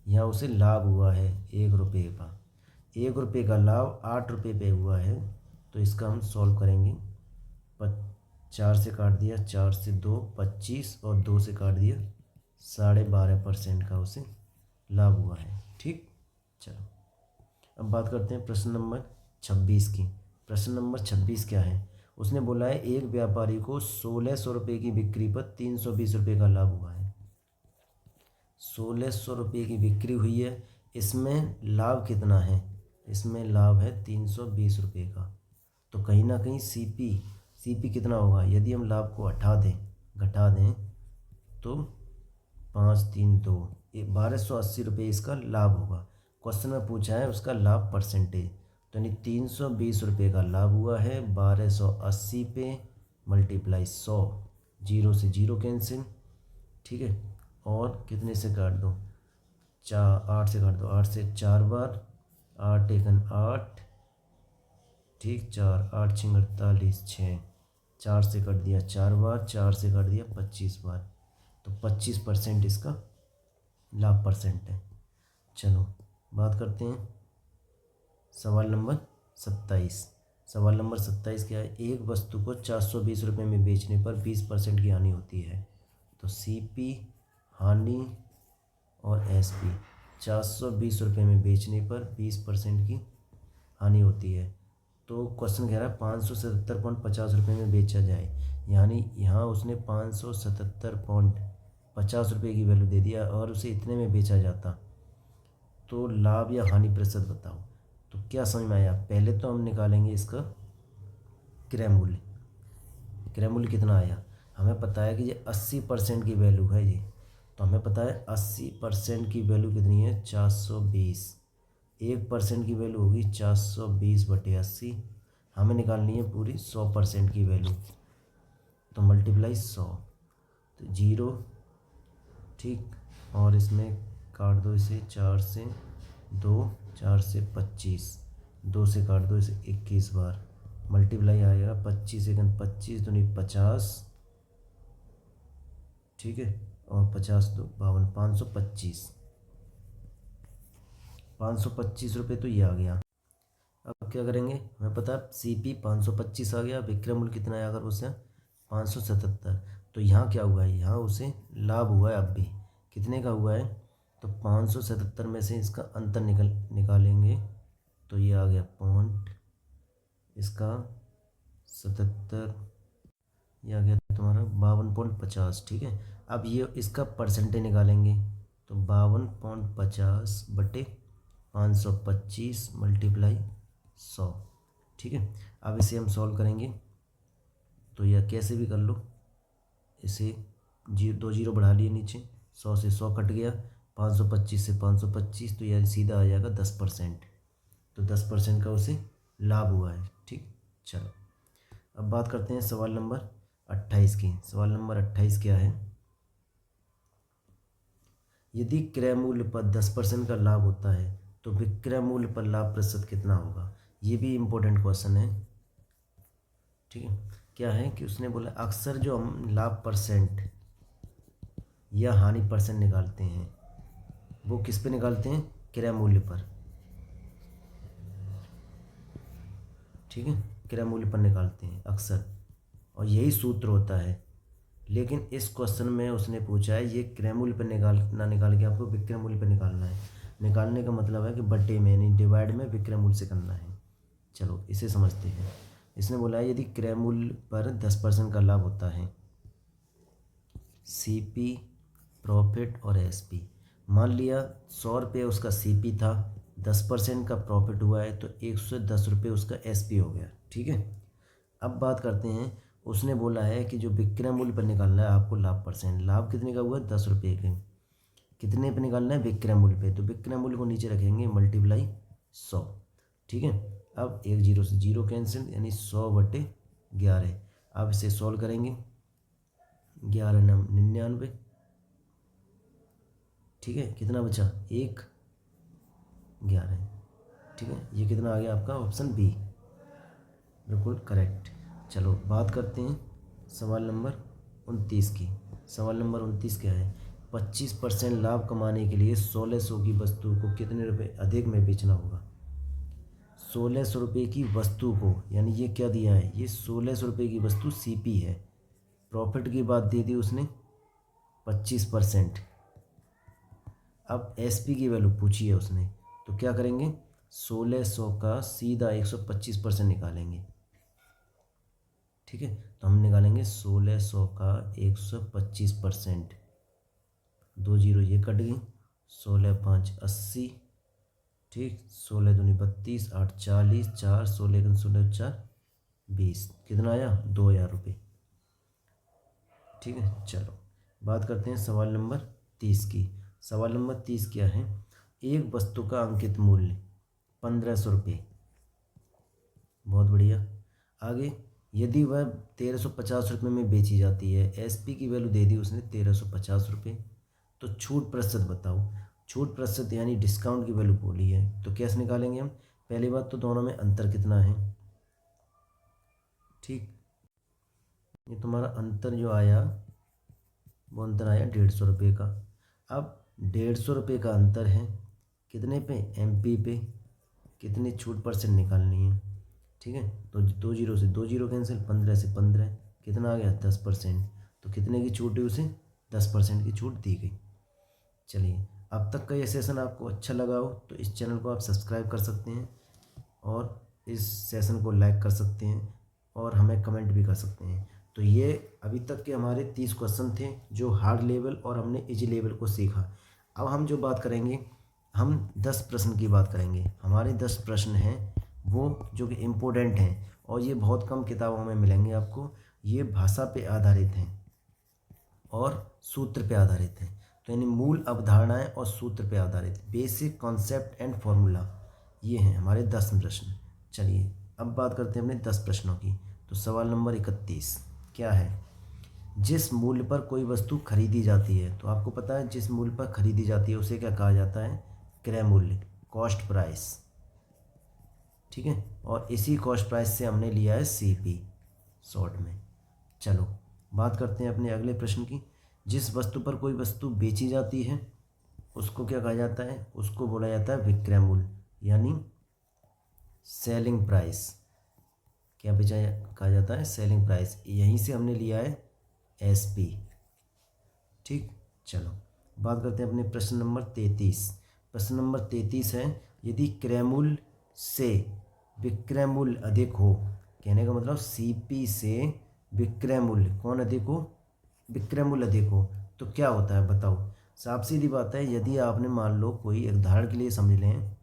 यहाँ उसे लाभ हुआ है 1 रुपये का। 1 रुपये का लाभ 8 रुपये पे हुआ है, तो इसका हम सॉल्व करेंगे। 4 से काट दिया, 4 से 2 25, और 2 से काट दिया, 12.5% का उसे लाभ हुआ है। ठीक, चलो अब बात करते हैं प्रश्न नंबर 26 की। प्रश्न नंबर 26 क्या है? उसने बोला है, एक व्यापारी को 1600 रुपये की बिक्री पर 320 रुपये का लाभ हुआ है। 1600 रुपये की बिक्री हुई है, इसमें लाभ कितना है? इसमें लाभ है 320 रुपये का। तो कहीं ना कहीं सीपी कितना होगा, यदि हम लाभ को घटा दें तो 532 1280 रुपये इसका लाभ होगा। क्वेश्चन में पूछा है उसका लाभ परसेंटेज, तो यानी 320 रुपये का लाभ हुआ है 1280 पे मल्टीप्लाई 100, 0 से 0 कैंसिल, ठीक है। और कितने से काट दो, 8 से काट दो, 8 से 4 बार, 8 एकन 8, ठीक, 4 8 6 48, 6 4 से कट दिया 4 बार, 4 से कट दिया 25 बार, तो 25% इसका लाभ परसेंट है। चलो बात करते हैं सवाल नंबर 27। सवाल नंबर 27 क्या है, एक वस्तु को 420 रुपये में बेचने पर 20% की हानि होती है। तो सीपी हानि और एसपी, 420 रुपये में बेचने पर 20% की हानि होती है। तो क्वेश्चन कह रहा है 577.50 रुपये में बेचा जाए, यानी यहाँ उसने 577.50 रुपये की वैल्यू दे दिया और उसे इतने में बेचा जाता, तो लाभ या हानि प्रतिशत बताओ। तो क्या समझ में आया, पहले तो हम निकालेंगे इसका क्रय मूल्य। क्रय मूल्य कितना आया, हमें पता है कि ये 80% की वैल्यू है ये, तो हमें पता है 80% की वैल्यू कितनी है 420, 1% की वैल्यू होगी 420/80, हमें निकालनी है पूरी 100% की वैल्यू, तो मल्टीप्लाई 100, तो 0, ठीक, और इसमें काट दो इसे 4 से 2, 4 से 25, 2 से काट दो इसे 21 बार, मल्टीप्लाई आएगा 25 एकन 25 दूनी 50, ठीक है, और 50 2 52, 525 रुपये तो ये आ गया। अब क्या करेंगे, हमें पता है सीपी 525 आ गया, विक्रय मूल्य कितना है, अगर उसे 577, तो यहाँ क्या हुआ है, यहाँ उसे लाभ हुआ है, अब भी कितने का हुआ है, तो 577 में से इसका अंतर निकालेंगे, तो ये आ गया पॉइंट, इसका 77, ये आ गया तुम्हारा 52.50, ठीक है। अब ये इसका परसेंटेज निकालेंगे, तो 52.50/525 मल्टीप्लाई 100, ठीक है। अब इसे हम सॉल्व करेंगे, तो यह कैसे भी कर लो, इसे 2 जीरो बढ़ा लिए नीचे, 100 से 100 कट गया, 525 से 525, तो यह सीधा आ जाएगा 10%, तो 10% का उसे लाभ हुआ है, ठीक। चलो अब बात करते हैं सवाल नंबर 28 की। सवाल नंबर 28 क्या है, यदि क्रय मूल्य पर 10% का लाभ होता है तो विक्रय मूल्य पर लाभ प्रतिशत कितना होगा। ये भी इम्पोर्टेंट क्वेश्चन है, ठीक है। क्या है कि उसने बोला अक्सर जो हम लाभ परसेंट या हानि परसेंट निकालते हैं वो किस पे निकालते हैं, क्रय मूल्य पर, ठीक है, क्रय मूल्य पर निकालते हैं अक्सर, और यही सूत्र होता है। लेकिन इस क्वेश्चन में उसने पूछा है ये क्रय मूल्य पर निकाल के आपको विक्रय मूल्य पर निकालना है। निकालने का मतलब है कि बट्टे में यानी डिवाइड में विक्रय मूल्य से करना है। चलो इसे समझते हैं। इसने बोला है यदि क्रय मूल्य पर 10% का लाभ होता है, सीपी, प्रॉफिट और एसपी। मान लिया 100 रुपये उसका सीपी था, 10% का प्रॉफिट हुआ है, तो 110 रुपये उसका एसपी हो गया, ठीक है। अब बात करते हैं, उसने बोला है कि जो विक्रय मूल्य पर निकालना है आपको लाभ परसेंट, लाभ कितने का हुआ है 10 रुपये के, कितने पे निकालना है विक्रय मूल्य पे, तो विक्रय मूल्य को नीचे रखेंगे मल्टीप्लाई 100, ठीक है। अब 1 0 से 0 कैंसिल, यानी 100/11। अब इसे सॉल्व करेंगे, 11 9 99, ठीक है, कितना बचा 1 11, ठीक है। ये कितना आ गया आपका ऑप्शन बी, बिल्कुल करेक्ट। चलो बात करते हैं सवाल नंबर 29 की। सवाल नंबर 29 क्या है, 25% लाभ कमाने के लिए 1600 की वस्तु को कितने रुपए अधिक में बेचना होगा। 1600 रुपये की वस्तु को, यानी ये क्या दिया है, ये 1600 रुपये की वस्तु सीपी है, प्रॉफिट की बात दे दी उसने 25%। अब एसपी की वैल्यू पूछी है उसने, तो क्या करेंगे 1600 का सीधा 125% निकालेंगे, ठीक है। तो हम निकालेंगे 1600 का 125%, 2 जीरो ये कट गई, 16 5 80, ठीक, 16 दूनी 32, 8 40, 4 16 16 4 20, कितना आया 2,000 रुपये। ठीक है, चलो बात करते हैं सवाल नंबर 30 की। सवाल नंबर 30 क्या है, एक वस्तु का अंकित मूल्य 1,500 रुपये। बहुत बढ़िया। आगे, यदि वह 1,350 रुपये में बेची जाती है, एसपी की वैल्यू दे दी उसने 1,350 रुपये, तो छूट प्रतिशत बताओ। छूट प्रतिशत यानी डिस्काउंट की वैल्यू बोली है, तो कैसे निकालेंगे हम। पहली बात तो दोनों में अंतर कितना है। ठीक, ये तुम्हारा अंतर जो आया वो अंतर आया 150 रुपये का। अब 150 रुपये का अंतर है कितने पे, एमपी पे। कितनी छूट परसेंट निकालनी है। ठीक है, तो 2 जीरो से 2 जीरो कैंसिल, 15 से 15, कितना आ गया 10%। तो कितने की छूट है उसे, 10% की छूट दी गई। चलिए, अब तक का ये सेशन आपको अच्छा लगा हो तो इस चैनल को आप सब्सक्राइब कर सकते हैं और इस सेशन को लाइक कर सकते हैं और हमें कमेंट भी कर सकते हैं। तो ये अभी तक के हमारे 30 क्वेश्चन थे जो हार्ड लेवल और हमने इजी लेवल को सीखा। अब हम जो बात करेंगे, हम 10 प्रश्न की बात करेंगे। हमारे 10 प्रश्न हैं वो जो कि इम्पोर्टेंट हैं और ये बहुत कम किताबों में मिलेंगे आपको। ये भाषा पे आधारित हैं और सूत्र पे आधारित हैं। तो यानी मूल अवधारणाएं और सूत्र पे आधारित, बेसिक कॉन्सेप्ट एंड फॉर्मूला, ये हैं हमारे 10 प्रश्न। चलिए अब बात करते हैं अपने 10 प्रश्नों की। तो सवाल नंबर 31 क्या है, जिस मूल्य पर कोई वस्तु खरीदी जाती है, तो आपको पता है जिस मूल्य पर खरीदी जाती है उसे क्या कहा जाता है, क्रय मूल्य, कॉस्ट प्राइस। ठीक है, और इसी कॉस्ट प्राइस से हमने लिया है सीपी शॉर्ट में। चलो बात करते हैं अपने अगले प्रश्न की। जिस वस्तु पर कोई वस्तु बेची जाती है उसको क्या कहा जाता है, उसको बोला जाता है विक्रय मूल्य यानी सेलिंग प्राइस। क्या बेचा कहा जाता है, सेलिंग प्राइस। यहीं से हमने लिया है एसपी। ठीक, चलो बात करते हैं अपने प्रश्न नंबर 33। प्रश्न नंबर 33 है, यदि क्रय मूल्य से विक्रय मूल्य अधिक हो, कहने का मतलब सीपी से विक्रय मूल्य कौन अधिक हो, विक्रय मूल्य अधिक हो, तो क्या होता है बताओ। साफ सीधी बात है, यदि आपने मान लो कोई एक उदाहरण के लिए समझ लें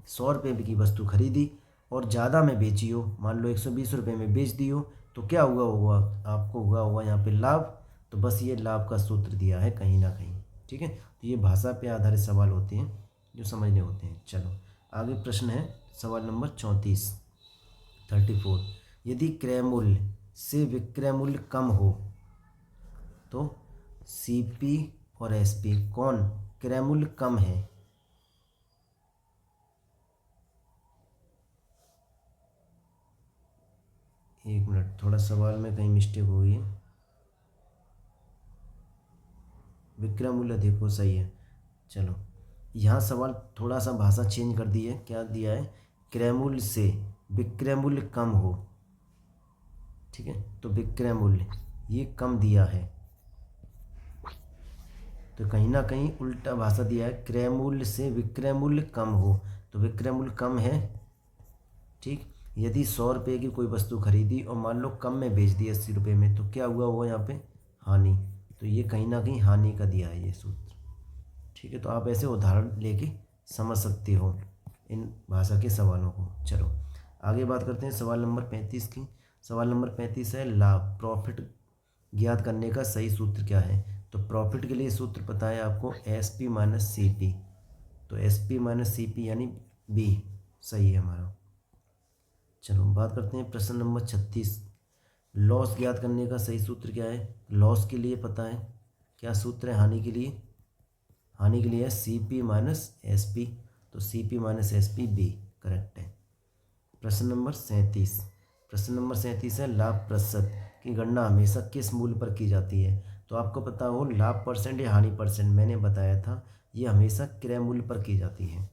100 रुपये की वस्तु खरीदी और ज़्यादा में बेची हो, मान लो 120 रुपये में बेच दी हो, तो क्या हुआ होगा, आपको हुआ होगा यहाँ पे लाभ। तो बस ये लाभ का सूत्र दिया है कहीं ना कहीं। ठीक है, तो ये भाषा पे आधारित सवाल होते हैं जो समझने होते हैं। चलो आगे प्रश्न है सवाल नंबर 34। यदि क्रय मूल्य से विक्रय मूल्य कम हो तो सीपी और एसपी कौन क्रय मूल्य कम है। एक मिनट, थोड़ा सवाल में कहीं मिस्टेक हो गई है। विक्रय मूल्य देखो सही है। चलो यहाँ सवाल थोड़ा सा भाषा चेंज कर दी है, क्या दिया है, क्रय मूल्य से विक्रय मूल्य कम हो। ठीक है, तो विक्रय मूल्य ये कम दिया है, तो कहीं ना कहीं उल्टा भाषा दिया है, क्रय मूल्य से विक्रय मूल्य कम हो, तो विक्रय मूल्य कम है। ठीक, यदि 100 रुपये की कोई वस्तु खरीदी और मान लो कम में बेच दी 80 रुपये में, तो क्या हुआ होगा यहाँ पे, हानि। तो ये कहीं ना कहीं हानि का दिया है ये सूत्र। ठीक है, तो आप ऐसे उदाहरण लेके समझ सकते हो इन भाषा के सवालों को। चलो आगे बात करते हैं सवाल नंबर 35 की। सवाल नंबर 35 है, लाभ प्रॉफिट ज्ञात करने का सही सूत्र क्या है। तो प्रॉफिट के लिए सूत्र पता है आपको, S P minus C P. तो S P minus C P यानी बी सही है हमारा। चलो बात करते हैं प्रश्न नंबर 36। लॉस ज्ञात करने का सही सूत्र क्या है। लॉस के लिए पता है क्या सूत्र है, हानि के लिए, हानि के लिए है C P minus S P. तो C P minus S P B correct है। प्रश्न नंबर 37। प्रश्न नंबर 37 है, लाभ प्रतिशत की गणना हमेशा किस मूल्य पर की जाती है। तो आपको पता हो लाभ परसेंट या हानि परसेंट, मैंने बताया था ये हमेशा क्रय मूल्य पर की जाती है।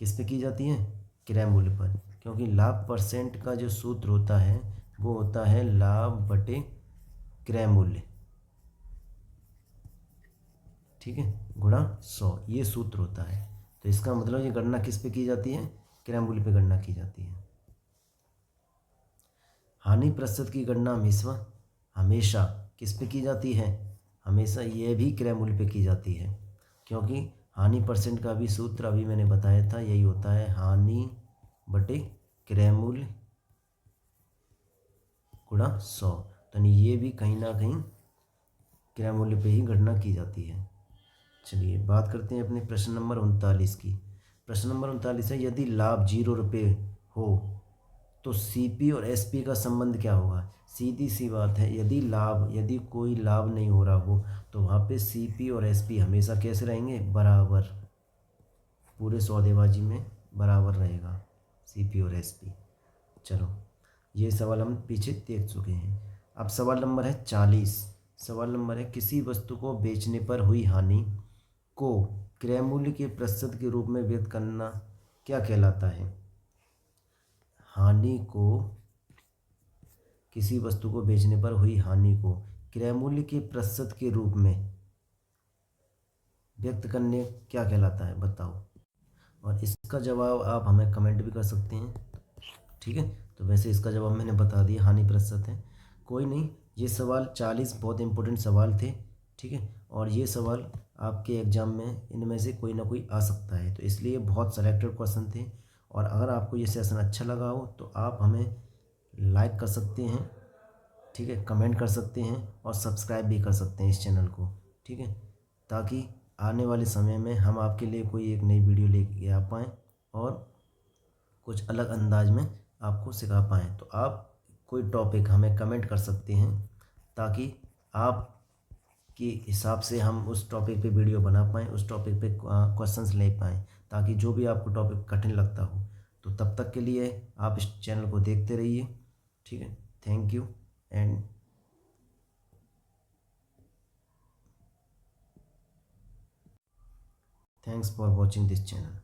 किस पे की जाती है, क्रय मूल्य पर, क्योंकि लाभ परसेंट का जो सूत्र होता है वो होता है लाभ बटे क्रय मूल्य। ठीक है, गुणा 100 ये सूत्र होता है। तो इसका मतलब ये गणना किस पे की जाती है, क्रय मूल्य पे गणना की जाती है। हानि प्रतिशत की गणना हमेशा किस पे की जाती है, हमेशा ये भी क्रय मूल्य पे की जाती है, क्योंकि हानि परसेंट का भी सूत्र अभी मैंने बताया था, यही होता है हानि बटे क्रय मूल्य गुणा 100। तो ये भी कहीं ना कहीं क्रय मूल्य पे ही गणना की जाती है। चलिए बात करते हैं अपने प्रश्न नंबर 39 की। प्रश्न नंबर 39 है, यदि लाभ 0 रुपये हो तो सीपी और एसपी का संबंध क्या होगा। सीधी सी बात है, यदि कोई लाभ नहीं हो रहा हो तो वहाँ पे सीपी और एसपी हमेशा कैसे रहेंगे, बराबर, पूरे सौदेबाजी में बराबर रहेगा सीपी और एसपी। चलो ये सवाल हम पीछे देख चुके हैं। अब सवाल नंबर है 40। सवाल नंबर है, किसी वस्तु को बेचने पर हुई हानि को क्रय मूल्य के प्रतिशत के रूप में व्यक्त करना क्या कहलाता है। हानि को, किसी वस्तु को बेचने पर हुई हानि को क्रय मूल्य के प्रतिशत के रूप में व्यक्त करने क्या कहलाता है, बताओ। और इसका जवाब आप हमें कमेंट भी कर सकते हैं, ठीक है। तो वैसे इसका जवाब मैंने बता दिया, हानि प्रतिशत है। कोई नहीं, ये सवाल 40 बहुत इंपॉर्टेंट सवाल थे, ठीक है। और ये सवाल आपके एग्ज़ाम में इनमें से कोई ना कोई आ सकता है, तो इसलिए बहुत सेलेक्टेड क्वेश्चन थे। और अगर आपको ये सेशन अच्छा लगा हो तो आप हमें लाइक कर सकते हैं, ठीक है, कमेंट कर सकते हैं और सब्सक्राइब भी कर सकते हैं इस चैनल को, ठीक है, ताकि आने वाले समय में हम आपके लिए कोई एक नई वीडियो लेके आ पाएँ और कुछ अलग अंदाज में आपको सिखा पाएँ। तो आप कोई टॉपिक हमें कमेंट कर सकते हैं ताकि आप के हिसाब से हम उस टॉपिक पे वीडियो बना पाएँ, उस टॉपिक पे क्वेश्चंस ले पाएँ, ताकि जो भी आपको टॉपिक कठिन लगता हो। तो तब तक के लिए आप इस चैनल को देखते रहिए, ठीक है। Thank you and thanks for watching this channel.